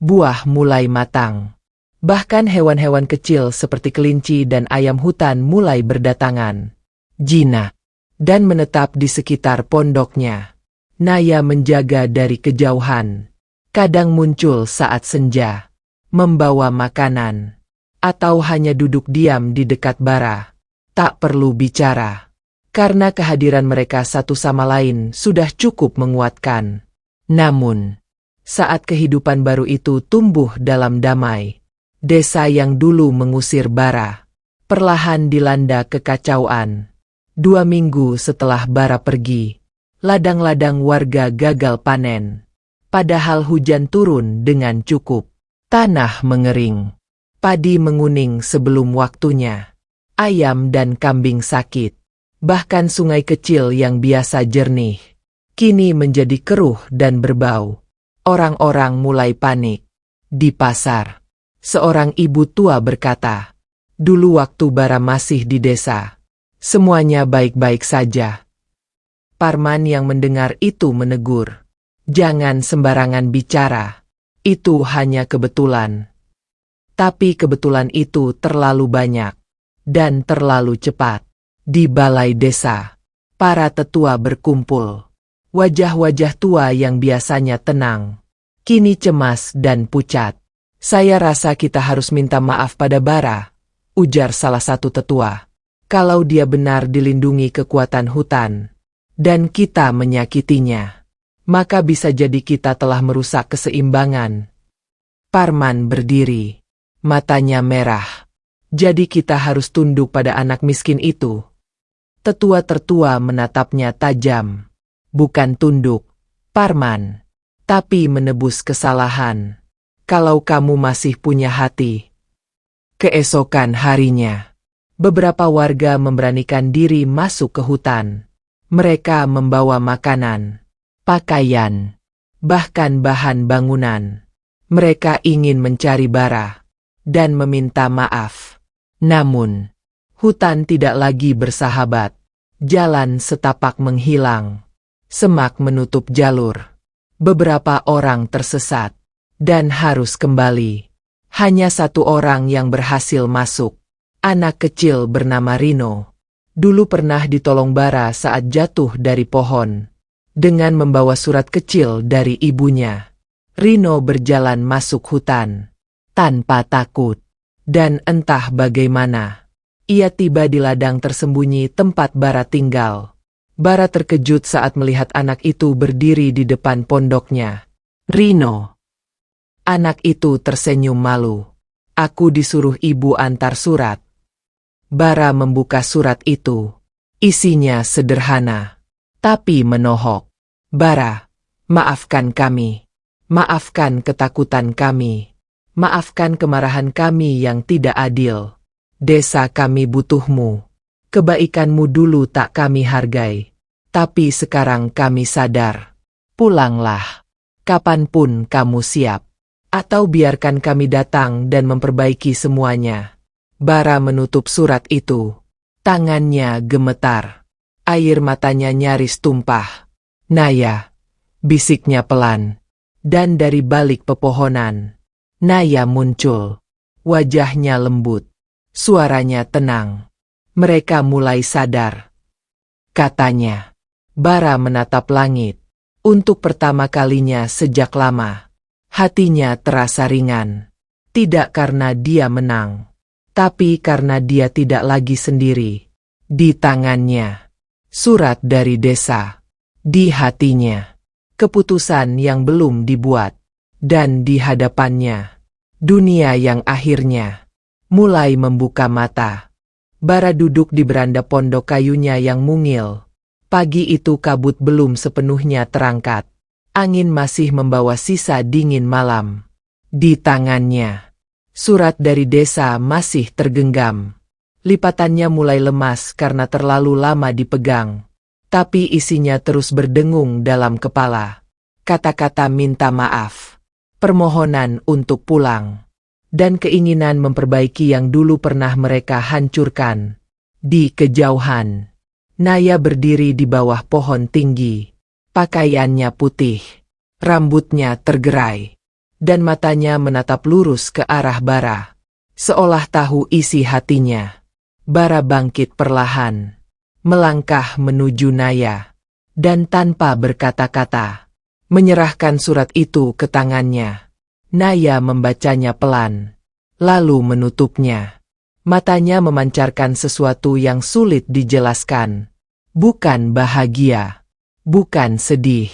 Buah mulai matang. Bahkan hewan-hewan kecil seperti kelinci dan ayam hutan mulai berdatangan. Jinak. Dan menetap di sekitar pondoknya. Naya menjaga dari kejauhan. Kadang muncul saat senja. Membawa makanan. Atau hanya duduk diam di dekat Bara. Tak perlu bicara. Karena kehadiran mereka satu sama lain sudah cukup menguatkan. Namun, saat kehidupan baru itu tumbuh dalam damai, desa yang dulu mengusir Bara perlahan dilanda kekacauan. 2 minggu setelah Bara pergi, ladang-ladang warga gagal panen. Padahal hujan turun dengan cukup. Tanah mengering. Padi menguning sebelum waktunya. Ayam dan kambing sakit. Bahkan sungai kecil yang biasa jernih, kini menjadi keruh dan berbau. Orang-orang mulai panik. Di pasar, seorang ibu tua berkata, "Dulu waktu Bara masih di desa, semuanya baik-baik saja." Parman yang mendengar itu menegur, "Jangan sembarangan bicara, itu hanya kebetulan." Tapi kebetulan itu terlalu banyak, dan terlalu cepat. Di balai desa, para tetua berkumpul. Wajah-wajah tua yang biasanya tenang, kini cemas dan pucat. "Saya rasa kita harus minta maaf pada Bara," ujar salah satu tetua. "Kalau dia benar dilindungi kekuatan hutan, dan kita menyakitinya, maka bisa jadi kita telah merusak keseimbangan." Parman berdiri, matanya merah. "Jadi kita harus tunduk pada anak miskin itu?" Tetua tertua menatapnya tajam. "Bukan tunduk, Parman, tapi menebus kesalahan. Kalau kamu masih punya hati." Keesokan harinya, beberapa warga memberanikan diri masuk ke hutan. Mereka membawa makanan, pakaian, bahkan bahan bangunan. Mereka ingin mencari Bara dan meminta maaf. Namun, hutan tidak lagi bersahabat. Jalan setapak menghilang. Semak menutup jalur. Beberapa orang tersesat dan harus kembali. Hanya satu orang yang berhasil masuk. Anak kecil bernama Rino. Dulu pernah ditolong Bara saat jatuh dari pohon. Dengan membawa surat kecil dari ibunya, Rino berjalan masuk hutan tanpa takut. Dan entah bagaimana, ia tiba di ladang tersembunyi tempat Bara tinggal. Bara terkejut saat melihat anak itu berdiri di depan pondoknya. "Rino." Anak itu tersenyum malu. "Aku disuruh ibu antar surat." Bara membuka surat itu. Isinya sederhana, tapi menohok. "Bara, maafkan kami. Maafkan ketakutan kami. Maafkan kemarahan kami yang tidak adil. Desa kami butuhmu. Kebaikanmu dulu tak kami hargai. Tapi sekarang kami sadar. Pulanglah. Kapanpun kamu siap. Atau biarkan kami datang dan memperbaiki semuanya." Bara menutup surat itu. Tangannya gemetar. Air matanya nyaris tumpah. "Naya," bisiknya pelan. Dan dari balik pepohonan, Naya muncul. Wajahnya lembut. Suaranya tenang. Mereka mulai sadar. Katanya. Bara menatap langit. Untuk pertama kalinya sejak lama, hatinya terasa ringan. Tidak karena dia menang, tapi karena dia tidak lagi sendiri. Di tangannya, surat dari desa. Di hatinya, keputusan yang belum dibuat. Dan di hadapannya, dunia yang akhirnya mulai membuka mata. Bara duduk di beranda pondok kayunya yang mungil. Pagi itu kabut belum sepenuhnya terangkat. Angin masih membawa sisa dingin malam. Di tangannya, surat dari desa masih tergenggam. Lipatannya mulai lemas karena terlalu lama dipegang. Tapi isinya terus berdengung dalam kepala. Kata-kata minta maaf, permohonan untuk pulang, dan keinginan memperbaiki yang dulu pernah mereka hancurkan. Di kejauhan, Naya berdiri di bawah pohon tinggi. Pakaiannya putih, rambutnya tergerai, dan matanya menatap lurus ke arah Bara, seolah tahu isi hatinya. Bara bangkit perlahan, melangkah menuju Naya, dan tanpa berkata-kata, menyerahkan surat itu ke tangannya. Naya membacanya pelan, lalu menutupnya. Matanya memancarkan sesuatu yang sulit dijelaskan. Bukan bahagia, bukan sedih,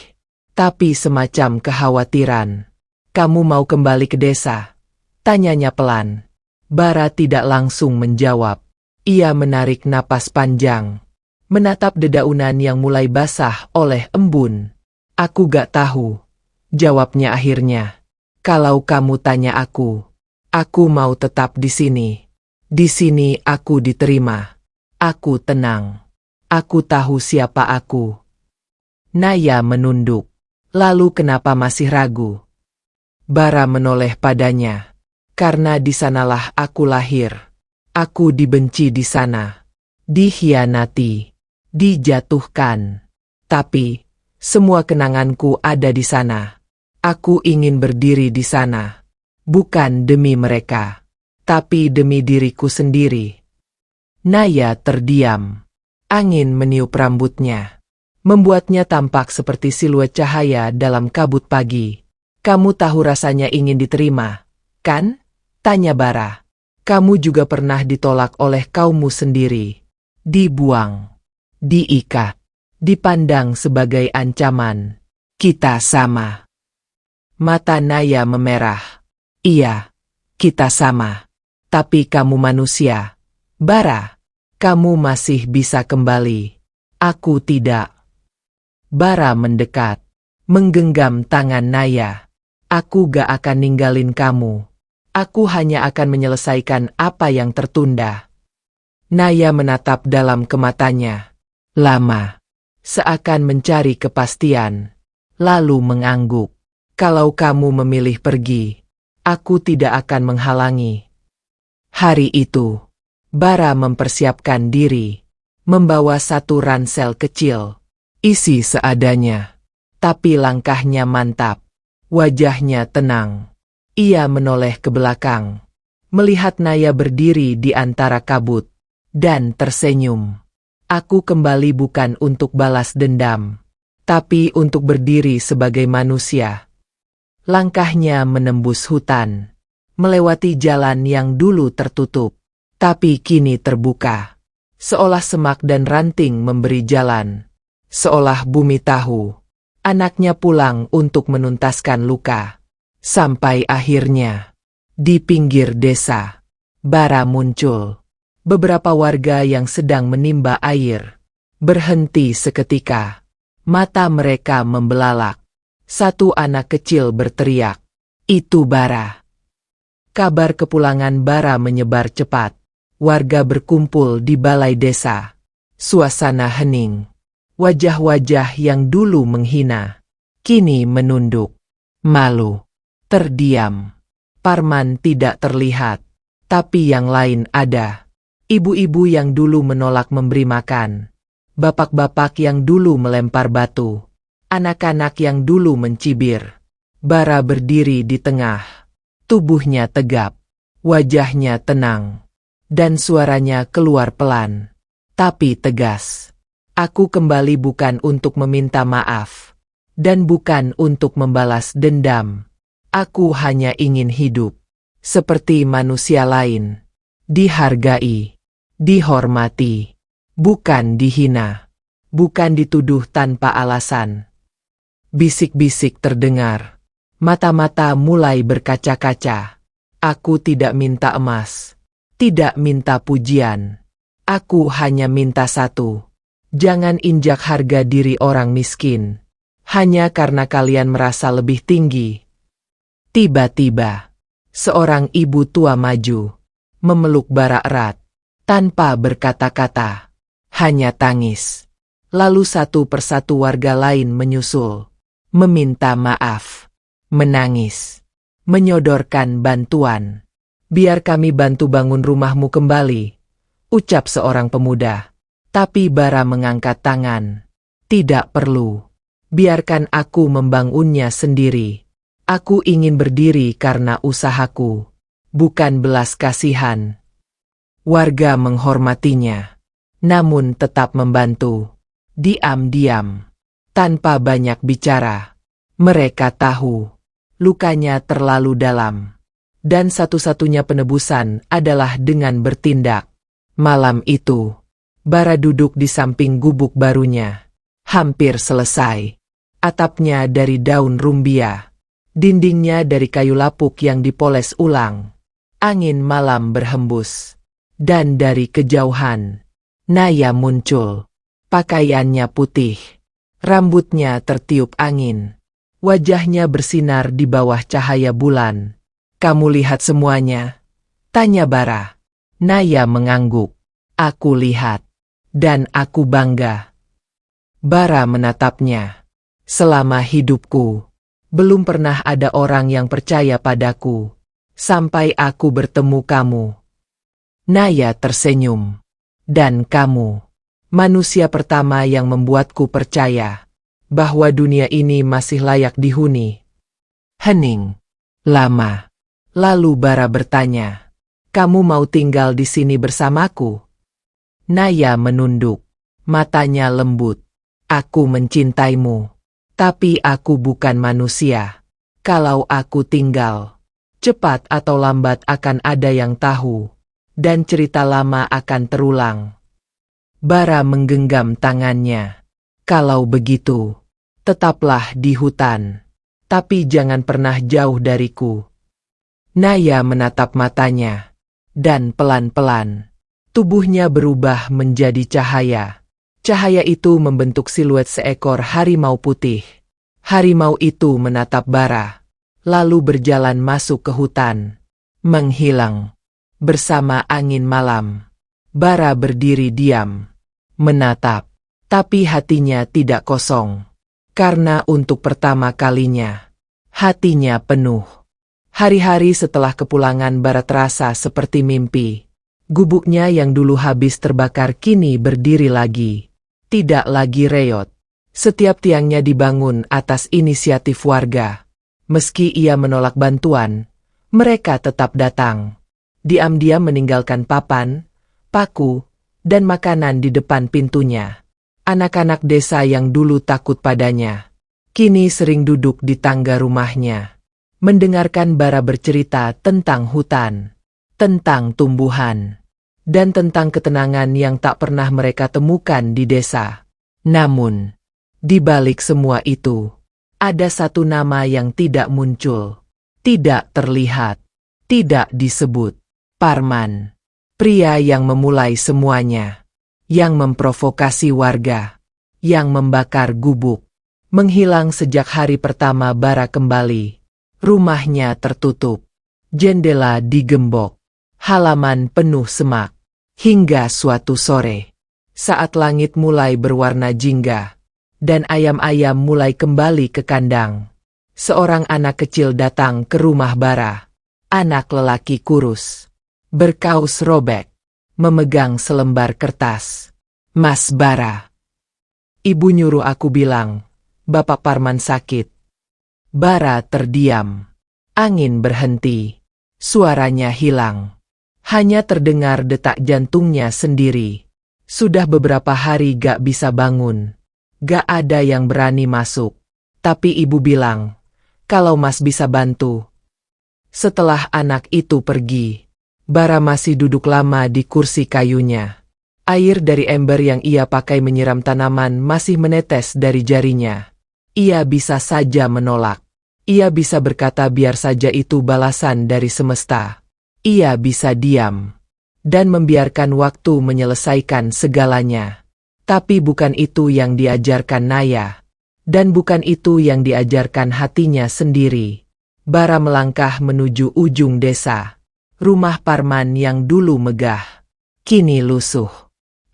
tapi semacam kekhawatiran. Kamu mau kembali ke desa? Tanyanya pelan. Bara tidak langsung menjawab. Ia menarik napas panjang, menatap dedaunan yang mulai basah oleh embun. Aku gak tahu, jawabnya akhirnya. Kalau kamu tanya aku mau tetap di sini. Di sini aku diterima. Aku tenang. Aku tahu siapa aku. Naya menunduk. Lalu kenapa masih ragu? Bara menoleh padanya. Karena di sanalah aku lahir. Aku dibenci di sana. Dikhianati. Dijatuhkan. Tapi, semua kenanganku ada di sana. Aku ingin berdiri di sana. Bukan demi mereka, tapi demi diriku sendiri. Naya terdiam. Angin meniup rambutnya, membuatnya tampak seperti siluet cahaya dalam kabut pagi. Kamu tahu rasanya ingin diterima, kan? Tanya Bara. Kamu juga pernah ditolak oleh kaummu sendiri. Dibuang, diikat, dipandang sebagai ancaman. Kita sama. Mata Naya memerah. Iya, kita sama. Tapi kamu manusia. Bara, kamu masih bisa kembali. Aku tidak. Bara mendekat, menggenggam tangan Naya. Aku gak akan ninggalin kamu. Aku hanya akan menyelesaikan apa yang tertunda. Naya menatap dalam ke matanya. Lama. Seakan mencari kepastian. Lalu mengangguk. Kalau kamu memilih pergi, aku tidak akan menghalangi. Hari itu, Bara mempersiapkan diri, membawa satu ransel kecil, isi seadanya. Tapi langkahnya mantap, wajahnya tenang. Ia menoleh ke belakang, melihat Naya berdiri di antara kabut, dan tersenyum. Aku kembali bukan untuk balas dendam, tapi untuk berdiri sebagai manusia. Langkahnya menembus hutan, melewati jalan yang dulu tertutup, tapi kini terbuka. Seolah semak dan ranting memberi jalan. Seolah bumi tahu, anaknya pulang untuk menuntaskan luka. Sampai akhirnya, di pinggir desa, Bara muncul. Beberapa warga yang sedang menimba air berhenti seketika. Mata mereka membelalak. Satu anak kecil berteriak, "Itu Bara." Kabar kepulangan Bara menyebar cepat. Warga berkumpul di balai desa. Suasana hening. Wajah-wajah yang dulu menghina, kini menunduk. Malu. Terdiam. Parman tidak terlihat. Tapi yang lain ada. Ibu-ibu yang dulu menolak memberi makan. Bapak-bapak yang dulu melempar batu. Anak-anak yang dulu mencibir. Bara berdiri di tengah. Tubuhnya tegap. Wajahnya tenang. Dan suaranya keluar pelan. Tapi tegas. Aku kembali bukan untuk meminta maaf. Dan bukan untuk membalas dendam. Aku hanya ingin hidup. Seperti manusia lain. Dihargai. Dihormati. Bukan dihina. Bukan dituduh tanpa alasan. Bisik-bisik terdengar. Mata-mata mulai berkaca-kaca. Aku tidak minta emas. Tidak minta pujian. Aku hanya minta satu. Jangan injak harga diri orang miskin. Hanya karena kalian merasa lebih tinggi. Tiba-tiba, Seorang ibu tua maju, memeluk Bara erat, tanpa berkata-kata, hanya tangis. Lalu satu persatu warga lain menyusul, meminta maaf, menangis, menyodorkan bantuan. Biar kami bantu bangun rumahmu kembali, ucap seorang pemuda. Tapi Bara mengangkat tangan. Tidak perlu. Biarkan aku membangunnya sendiri. Aku ingin berdiri karena usahaku, bukan belas kasihan. Warga menghormatinya, namun tetap membantu. Diam-diam, tanpa banyak bicara. Mereka tahu, lukanya terlalu dalam. Dan satu-satunya penebusan adalah dengan bertindak. Malam itu, Bara duduk di samping gubuk barunya. Hampir selesai. Atapnya dari daun rumbia. Dindingnya dari kayu lapuk yang dipoles ulang. Angin malam berhembus. Dan dari kejauhan, Naya muncul. Pakaiannya putih. Rambutnya tertiup angin. Wajahnya bersinar di bawah cahaya bulan. Kamu lihat semuanya? Tanya Bara. Naya mengangguk. Aku lihat. Dan aku bangga. Bara menatapnya. Selama hidupku, belum pernah ada orang yang percaya padaku, sampai aku bertemu kamu. Naya tersenyum. Dan kamu, manusia pertama yang membuatku percaya, bahwa dunia ini masih layak dihuni. Hening. Lama. Lalu Bara bertanya, kamu mau tinggal di sini bersamaku? Naya menunduk. Matanya lembut. Aku mencintaimu. Tapi aku bukan manusia. Kalau aku tinggal, cepat atau lambat akan ada yang tahu. Dan cerita lama akan terulang. Bara menggenggam tangannya. Kalau begitu, tetaplah di hutan. Tapi jangan pernah jauh dariku. Naya menatap matanya. Dan pelan-pelan, tubuhnya berubah menjadi cahaya. Cahaya itu membentuk siluet seekor harimau putih. Harimau itu menatap Bara, lalu berjalan masuk ke hutan. Menghilang. Bersama angin malam. Bara berdiri diam. Menatap. Tapi hatinya tidak kosong. Karena untuk pertama kalinya, hatinya penuh. Hari-hari setelah kepulangan Bara terasa seperti mimpi. Gubuknya yang dulu habis terbakar kini berdiri lagi. Tidak lagi reot. Setiap tiangnya dibangun atas inisiatif warga. Meski ia menolak bantuan, mereka tetap datang. Diam-diam meninggalkan papan, paku, dan makanan di depan pintunya. Anak-anak desa yang dulu takut padanya, kini sering duduk di tangga rumahnya. Mendengarkan Bara bercerita tentang hutan, tentang tumbuhan, dan tentang ketenangan yang tak pernah mereka temukan di desa. Namun, di balik semua itu, ada satu nama yang tidak muncul, tidak terlihat, tidak disebut. Parman, pria yang memulai semuanya, yang memprovokasi warga, yang membakar gubuk, menghilang sejak hari pertama Bara kembali. Rumahnya tertutup, jendela digembok, halaman penuh semak. Hingga suatu sore, saat langit mulai berwarna jingga, dan ayam-ayam mulai kembali ke kandang, seorang anak kecil datang ke rumah Bara. Anak lelaki kurus, berkaus robek, memegang selembar kertas. Mas Bara. Ibu nyuruh aku bilang, Bapak Parman sakit. Bara terdiam. Angin berhenti. Suaranya hilang. Hanya terdengar detak jantungnya sendiri. Sudah beberapa hari gak bisa bangun. Gak ada yang berani masuk. Tapi ibu bilang, kalau Mas bisa bantu. Setelah anak itu pergi, Bara masih duduk lama di kursi kayunya. Air dari ember yang ia pakai menyiram tanaman masih menetes dari jarinya. Ia bisa saja menolak. Ia bisa berkata biar saja itu balasan dari semesta. Ia bisa diam dan membiarkan waktu menyelesaikan segalanya. Tapi bukan itu yang diajarkan Naya. Dan bukan itu yang diajarkan hatinya sendiri. Bara melangkah menuju ujung desa. Rumah Parman yang dulu megah, kini lusuh.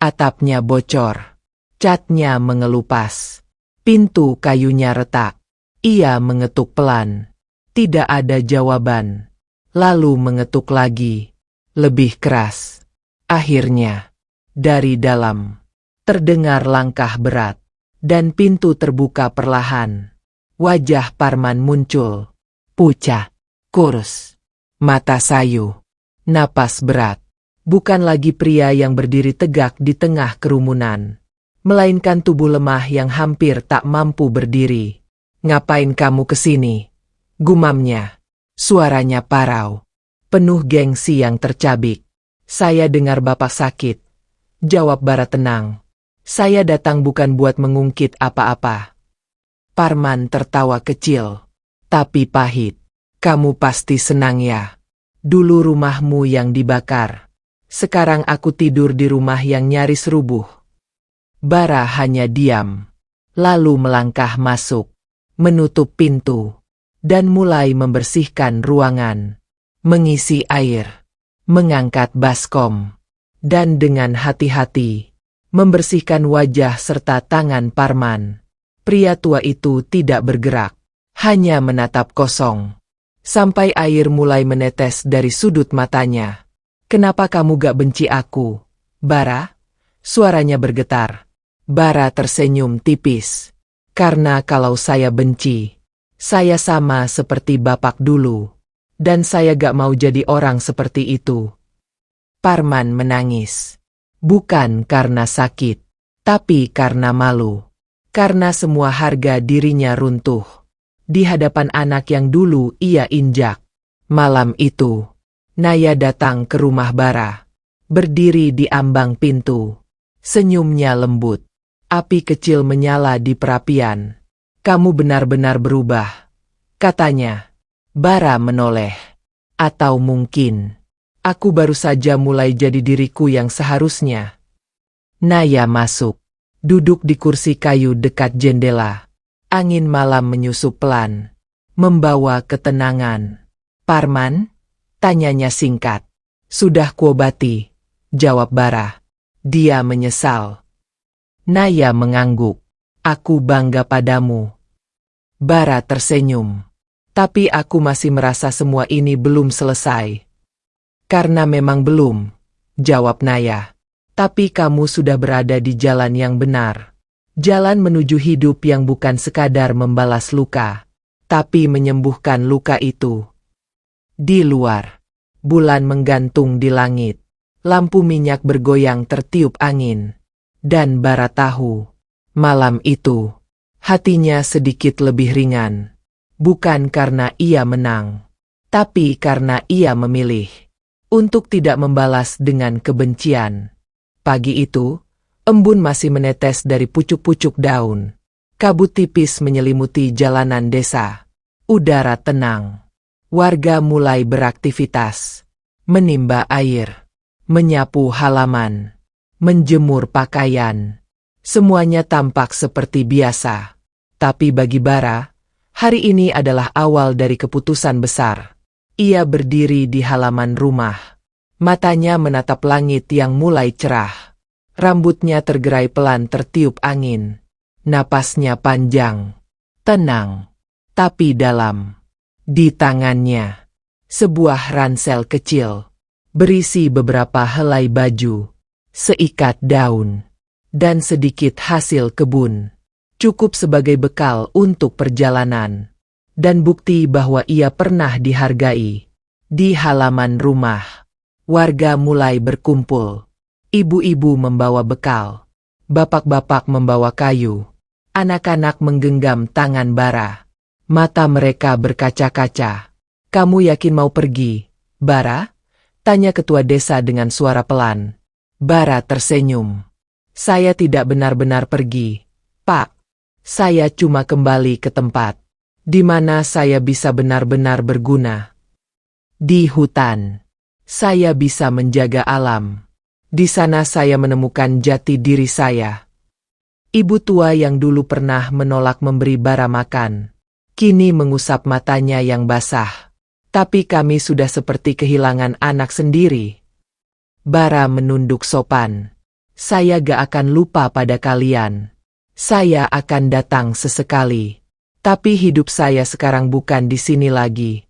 Atapnya bocor. Catnya mengelupas. Pintu kayunya retak. Ia mengetuk pelan. Tidak ada jawaban. Lalu mengetuk lagi. Lebih keras. Akhirnya, dari dalam, terdengar langkah berat. Dan pintu terbuka perlahan. Wajah Parman muncul. Pucat, kurus, mata sayu, napas berat. Bukan lagi pria yang berdiri tegak di tengah kerumunan, melainkan tubuh lemah yang hampir tak mampu berdiri. "Ngapain kamu kesini?" gumamnya. Suaranya parau, penuh gengsi yang tercabik. "Saya dengar Bapak sakit," jawab Bara tenang. "Saya datang bukan buat mengungkit apa-apa." Parman tertawa kecil. "Tapi pahit. Kamu pasti senang ya? Dulu rumahmu yang dibakar. Sekarang aku tidur di rumah yang nyaris rubuh." Bara hanya diam. Lalu melangkah masuk. Menutup pintu. Dan mulai membersihkan ruangan. Mengisi air. Mengangkat baskom. Dan dengan hati-hati. Membersihkan wajah serta tangan Parman. Pria tua itu tidak bergerak. Hanya menatap kosong. Sampai air mulai menetes dari sudut matanya. "Kenapa kamu gak benci aku, Bara?" Suaranya bergetar. Bara tersenyum tipis. "Karena kalau saya benci, saya sama seperti Bapak dulu. Dan saya gak mau jadi orang seperti itu." Parman menangis. Bukan karena sakit, tapi karena malu. Karena semua harga dirinya runtuh di hadapan anak yang dulu ia injak. Malam itu, Naya datang ke rumah Bara. Berdiri di ambang pintu. Senyumnya lembut. Api kecil menyala di perapian. "Kamu benar-benar berubah," katanya. Bara menoleh. "Atau mungkin, aku baru saja mulai jadi diriku yang seharusnya." Naya masuk. Duduk di kursi kayu dekat jendela. Angin malam menyusup pelan, membawa ketenangan. "Parman?" tanyanya singkat. "Sudah kuobati," jawab Bara. Dia menyesal. Naya mengangguk. "Aku bangga padamu." Bara tersenyum. "Tapi aku masih merasa semua ini belum selesai." "Karena memang belum," jawab Naya. "Tapi kamu sudah berada di jalan yang benar. Jalan menuju hidup yang bukan sekadar membalas luka, tapi menyembuhkan luka itu." Di luar, bulan menggantung di langit. Lampu minyak bergoyang tertiup angin. Dan Bara tahu, malam itu, hatinya sedikit lebih ringan. Bukan karena ia menang, tapi karena ia memilih untuk tidak membalas dengan kebencian. Pagi itu, embun masih menetes dari pucuk-pucuk daun. Kabut tipis menyelimuti jalanan desa. Udara tenang. Warga mulai beraktivitas. Menimba air. Menyapu halaman. Menjemur pakaian. Semuanya tampak seperti biasa. Tapi bagi Bara, hari ini adalah awal dari keputusan besar. Ia berdiri di halaman rumah. Matanya menatap langit yang mulai cerah. Rambutnya tergerai pelan tertiup angin. Napasnya panjang, tenang, tapi dalam. Di tangannya, sebuah ransel kecil, berisi beberapa helai baju, seikat daun, dan sedikit hasil kebun. Cukup sebagai bekal untuk perjalanan, dan bukti bahwa ia pernah dihargai. Di halaman rumah, warga mulai berkumpul. Ibu-ibu membawa bekal, bapak-bapak membawa kayu, anak-anak menggenggam tangan Bara. Mata mereka berkaca-kaca. "Kamu yakin mau pergi, Bara?" tanya ketua desa dengan suara pelan. Bara tersenyum. "Saya tidak benar-benar pergi, Pak. Saya cuma kembali ke tempat di mana saya bisa benar-benar berguna. Di hutan, saya bisa menjaga alam. Di sana saya menemukan jati diri saya." Ibu tua yang dulu pernah menolak memberi Bara makan, Kini mengusap matanya yang basah. Tapi kami sudah seperti kehilangan anak sendiri. Bara menunduk sopan. Saya gak akan lupa pada kalian. Saya akan datang sesekali. Tapi hidup saya sekarang bukan di sini lagi.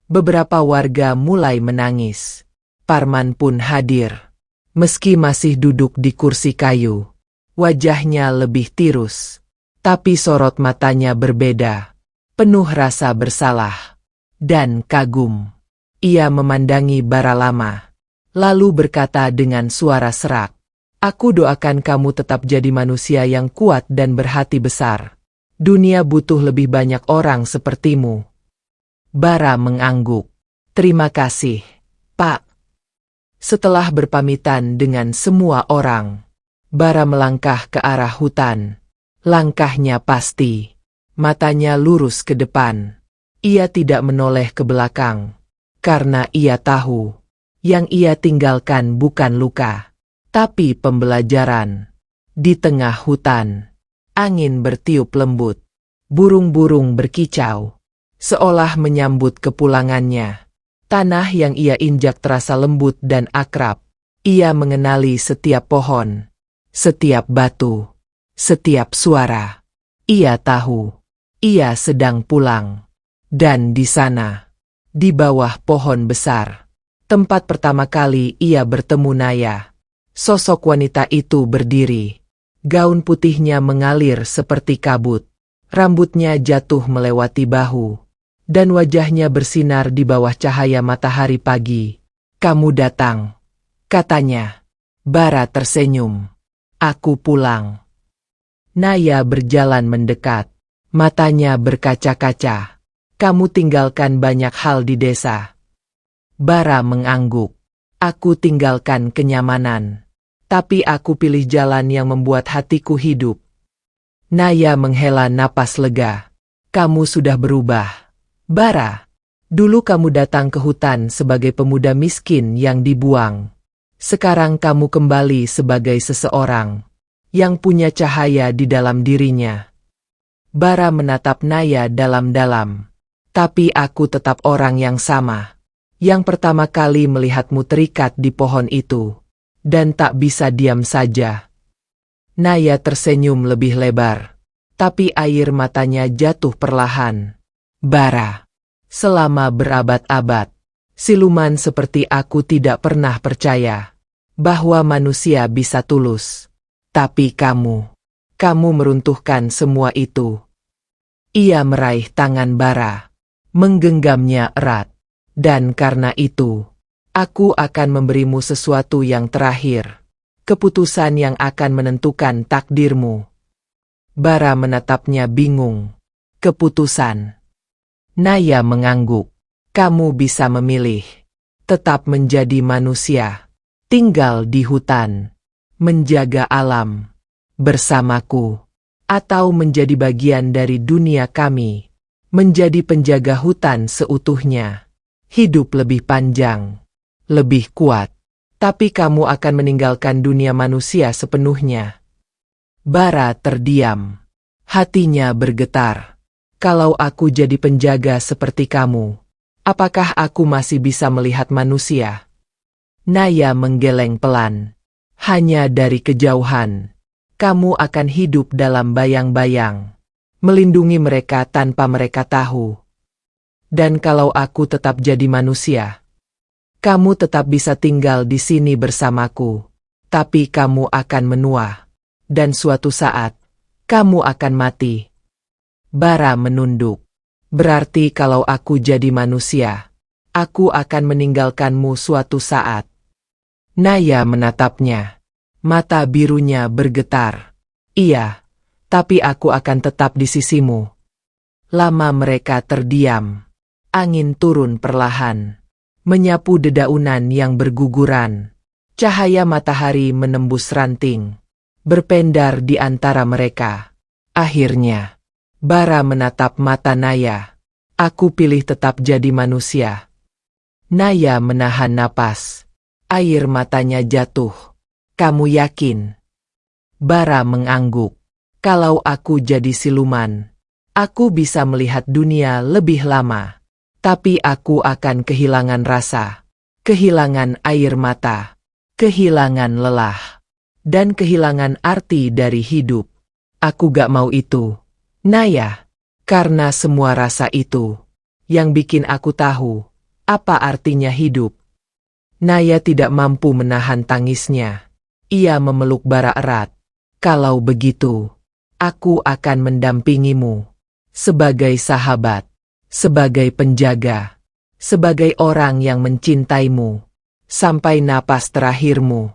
Beberapa warga mulai menangis. Parman pun hadir. Meski masih duduk di kursi kayu, wajahnya lebih tirus. Tapi sorot matanya berbeda. Penuh rasa bersalah dan kagum. Ia memandangi bara lama. Lalu berkata dengan suara serak. Aku doakan kamu tetap jadi manusia yang kuat dan berhati besar. Dunia butuh lebih banyak orang sepertimu. Bara mengangguk. Terima kasih, Pak. Setelah berpamitan dengan semua orang, Bara melangkah ke arah hutan. Langkahnya pasti. Matanya lurus ke depan. Ia tidak menoleh ke belakang. Karena ia tahu, yang ia tinggalkan bukan luka, tapi pembelajaran. Di tengah hutan, angin bertiup lembut. Burung-burung berkicau, seolah menyambut kepulangannya. Tanah yang ia injak terasa lembut dan akrab. Ia mengenali setiap pohon, setiap batu, setiap suara. Ia tahu, ia sedang pulang. Dan di sana, di bawah pohon besar, tempat pertama kali ia bertemu Naya. Sosok wanita itu berdiri. Gaun putihnya mengalir seperti kabut. Rambutnya jatuh melewati bahu. Dan wajahnya bersinar di bawah cahaya matahari pagi. Kamu datang, katanya. Bara tersenyum. Aku pulang. Naya berjalan mendekat. Matanya berkaca-kaca. Kamu tinggalkan banyak hal di desa. Bara mengangguk. Aku tinggalkan kenyamanan. Tapi aku pilih jalan yang membuat hatiku hidup. Naya menghela napas lega. Kamu sudah berubah, Bara. Dulu kamu datang ke hutan sebagai pemuda miskin yang dibuang. Sekarang kamu kembali sebagai seseorang yang punya cahaya di dalam dirinya. Bara menatap Naya dalam-dalam. Tapi aku tetap orang yang sama. Yang pertama kali melihatmu terikat di pohon itu. Dan tak bisa diam saja. Naya tersenyum lebih lebar. Tapi air matanya jatuh perlahan. Bara. Selama berabad-abad, siluman seperti aku tidak pernah percaya bahwa manusia bisa tulus. Tapi kamu meruntuhkan semua itu. Ia meraih tangan Bara, menggenggamnya erat. Dan karena itu, aku akan memberimu sesuatu yang terakhir. Keputusan yang akan menentukan takdirmu. Bara menatapnya bingung. Keputusan. Naya mengangguk. Kamu bisa memilih. Tetap menjadi manusia. Tinggal di hutan. Menjaga alam. Bersamaku. Atau menjadi bagian dari dunia kami. Menjadi penjaga hutan seutuhnya. Hidup lebih panjang. Lebih kuat. Tapi kamu akan meninggalkan dunia manusia sepenuhnya. Bara terdiam. Hatinya bergetar. Kalau aku jadi penjaga seperti kamu, apakah aku masih bisa melihat manusia? Naya menggeleng pelan. Hanya dari kejauhan. Kamu akan hidup dalam bayang-bayang. Melindungi mereka tanpa mereka tahu. Dan kalau aku tetap jadi manusia, kamu tetap bisa tinggal di sini bersamaku. Tapi kamu akan menua. Dan suatu saat, kamu akan mati. Bara menunduk. Berarti kalau aku jadi manusia, aku akan meninggalkanmu suatu saat. Naya menatapnya. Mata birunya bergetar. Iya, tapi aku akan tetap di sisimu. Lama mereka terdiam. Angin turun perlahan. Menyapu dedaunan yang berguguran. Cahaya matahari menembus ranting. Berpendar di antara mereka. Akhirnya, Bara menatap mata Naya. Aku pilih tetap jadi manusia. Naya menahan napas. Air matanya jatuh. Kamu yakin? Bara mengangguk. Kalau aku jadi siluman, Aku bisa melihat dunia lebih lama. Tapi aku akan kehilangan rasa, kehilangan air mata, kehilangan lelah, dan kehilangan arti dari hidup. Aku gak mau itu, Naya. Karena semua rasa itu yang bikin aku tahu apa artinya hidup. Naya tidak mampu menahan tangisnya. Ia memeluk Bara erat. Kalau begitu, aku akan mendampingimu sebagai sahabat, sebagai penjaga, sebagai orang yang mencintaimu sampai napas terakhirmu.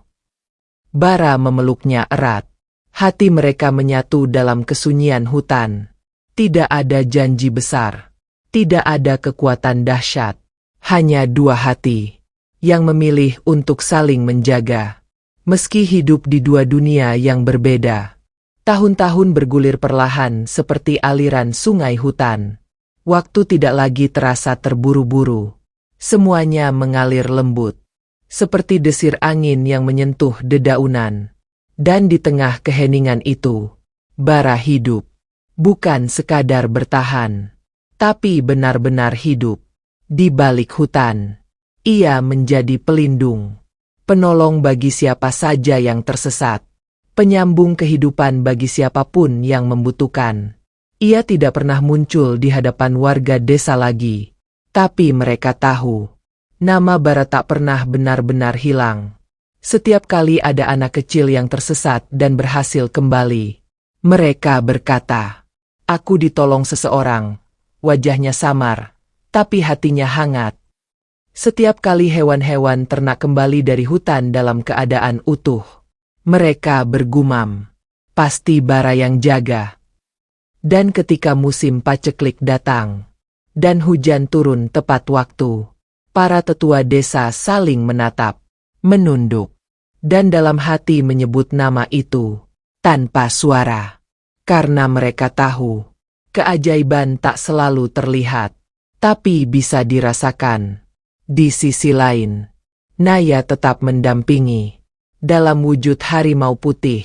Bara memeluknya erat. Hati mereka menyatu dalam kesunyian hutan. Tidak ada janji besar. Tidak ada kekuatan dahsyat. Hanya dua hati yang memilih untuk saling menjaga. Meski hidup di dua dunia yang berbeda. Tahun-tahun bergulir perlahan seperti aliran sungai hutan. Waktu tidak lagi terasa terburu-buru. Semuanya mengalir lembut. Seperti desir angin yang menyentuh dedaunan. Dan di tengah keheningan itu, Bara hidup. Bukan sekadar bertahan, tapi benar-benar hidup. Di balik hutan, ia menjadi pelindung. Penolong bagi siapa saja yang tersesat. Penyambung kehidupan bagi siapapun yang membutuhkan. Ia tidak pernah muncul di hadapan warga desa lagi. Tapi mereka tahu, nama Bara tak pernah benar-benar hilang. Setiap kali ada anak kecil yang tersesat dan berhasil kembali, mereka berkata, "Aku ditolong seseorang." Wajahnya samar, tapi hatinya hangat. Setiap kali hewan-hewan ternak kembali dari hutan dalam keadaan utuh, mereka bergumam, "Pasti Bara yang jaga." Dan ketika musim paceklik datang, dan hujan turun tepat waktu, para tetua desa saling menatap, menunduk, dan dalam hati menyebut nama itu, tanpa suara. Karena mereka tahu, keajaiban tak selalu terlihat, tapi bisa dirasakan. Di sisi lain, Naya tetap mendampingi. Dalam wujud harimau putih,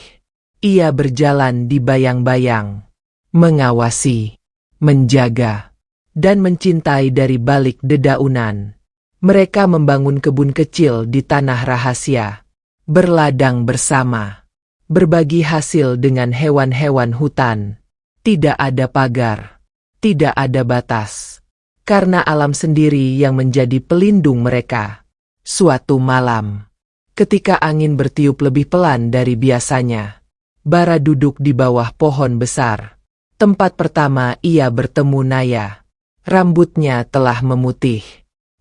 ia berjalan di bayang-bayang, mengawasi, menjaga, dan mencintai dari balik dedaunan. Mereka membangun kebun kecil di tanah rahasia, berladang bersama, berbagi hasil dengan hewan-hewan hutan. Tidak ada pagar, tidak ada batas, karena alam sendiri yang menjadi pelindung mereka. Suatu malam, ketika angin bertiup lebih pelan dari biasanya, Bara duduk di bawah pohon besar. Tempat pertama ia bertemu Naya. Rambutnya telah memutih.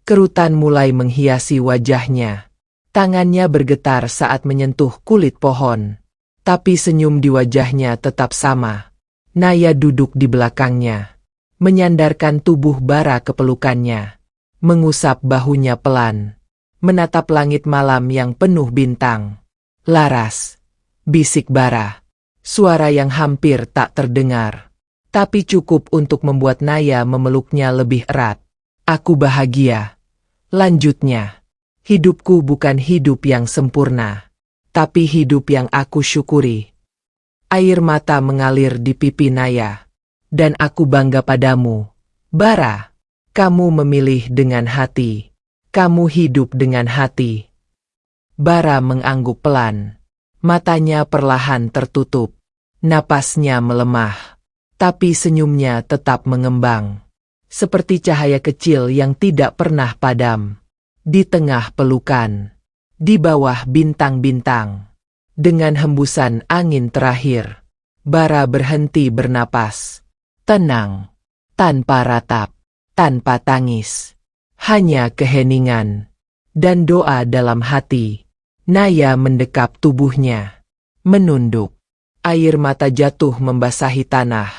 Kerutan mulai menghiasi wajahnya. Tangannya bergetar saat menyentuh kulit pohon. Tapi senyum di wajahnya tetap sama. Naya duduk di belakangnya. Menyandarkan tubuh Bara ke pelukannya. Mengusap bahunya pelan. Menatap langit malam yang penuh bintang. "Laras," bisik Bara. Suara yang hampir tak terdengar. Tapi cukup untuk membuat Naya memeluknya lebih erat. "Aku bahagia," lanjutnya. "Hidupku bukan hidup yang sempurna, tapi hidup yang aku syukuri." Air mata mengalir di pipi Naya. "Dan aku bangga padamu, Bara. Kamu memilih dengan hati. Kamu hidup dengan hati." Bara mengangguk pelan. Matanya perlahan tertutup. Napasnya melemah. Tapi senyumnya tetap mengembang. Seperti cahaya kecil yang tidak pernah padam. Di tengah pelukan. Di bawah bintang-bintang. Dengan hembusan angin terakhir, Bara berhenti bernapas. Tenang. Tanpa ratap. Tanpa tangis. Hanya keheningan. Dan doa dalam hati. Naya mendekap tubuhnya. Menunduk. Air mata jatuh membasahi tanah.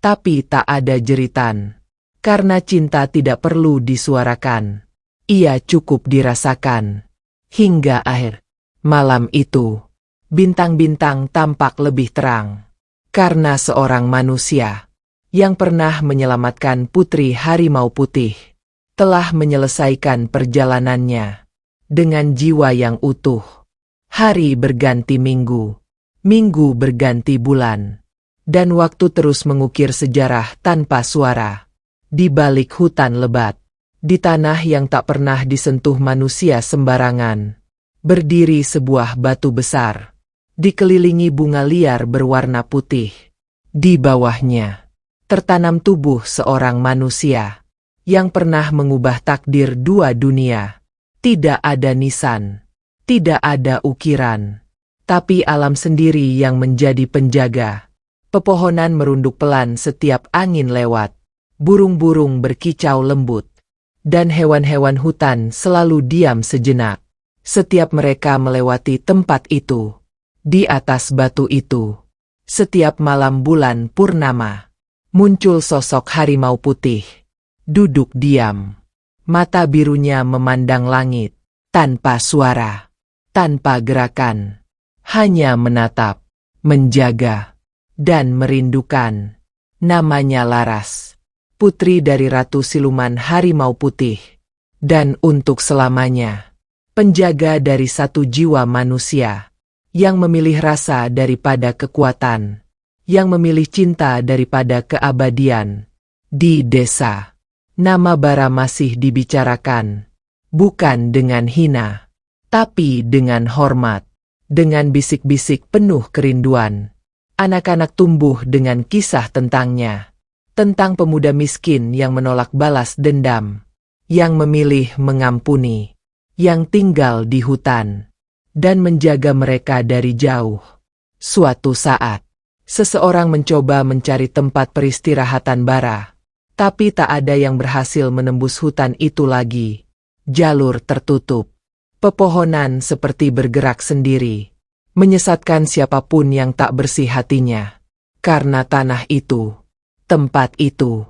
Tapi tak ada jeritan. Karena cinta tidak perlu disuarakan. Ia cukup dirasakan. Hingga akhir malam itu, bintang-bintang tampak lebih terang. Karena seorang manusia yang pernah menyelamatkan putri harimau putih telah menyelesaikan perjalanannya dengan jiwa yang utuh. Hari berganti minggu, minggu berganti bulan. Dan waktu terus mengukir sejarah tanpa suara. Di balik hutan lebat, di tanah yang tak pernah disentuh manusia sembarangan, berdiri sebuah batu besar, dikelilingi bunga liar berwarna putih. Di bawahnya, tertanam tubuh seorang manusia, yang pernah mengubah takdir dua dunia. Tidak ada nisan, tidak ada ukiran, tapi alam sendiri yang menjadi penjaga. Pepohonan merunduk pelan setiap angin lewat. Burung-burung berkicau lembut, dan hewan-hewan hutan selalu diam sejenak. Setiap mereka melewati tempat itu, di atas batu itu, setiap malam bulan purnama, muncul sosok harimau putih, duduk diam. Mata birunya memandang langit, tanpa suara, tanpa gerakan, hanya menatap, menjaga, dan merindukan. Namanya Laras, putri dari Ratu Siluman Harimau Putih, dan untuk selamanya, penjaga dari satu jiwa manusia, yang memilih rasa daripada kekuatan, yang memilih cinta daripada keabadian. Di desa, nama Bara masih dibicarakan, bukan dengan hina, tapi dengan hormat, dengan bisik-bisik penuh kerinduan. Anak-anak tumbuh dengan kisah tentangnya. Tentang pemuda miskin yang menolak balas dendam, yang memilih mengampuni, yang tinggal di hutan, dan menjaga mereka dari jauh. Suatu saat, seseorang mencoba mencari tempat peristirahatan Bara, tapi tak ada yang berhasil menembus hutan itu lagi. Jalur tertutup, pepohonan seperti bergerak sendiri, menyesatkan siapapun yang tak bersih hatinya, karena tanah itu, tempat itu,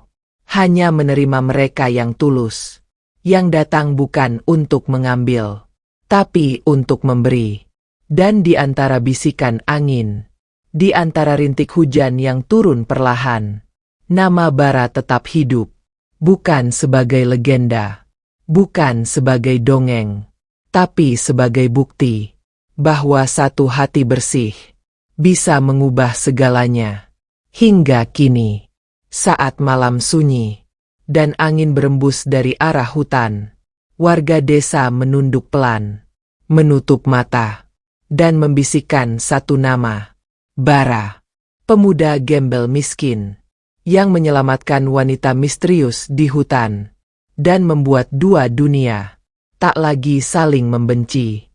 hanya menerima mereka yang tulus, yang datang bukan untuk mengambil, tapi untuk memberi. Dan di antara bisikan angin, di antara rintik hujan yang turun perlahan, nama Bara tetap hidup, bukan sebagai legenda, bukan sebagai dongeng, tapi sebagai bukti bahwa satu hati bersih bisa mengubah segalanya. Hingga kini, saat malam sunyi, dan angin berembus dari arah hutan, warga desa menunduk pelan, menutup mata, dan membisikkan satu nama, Bara, pemuda gembel miskin, yang menyelamatkan wanita misterius di hutan, dan membuat dua dunia tak lagi saling membenci.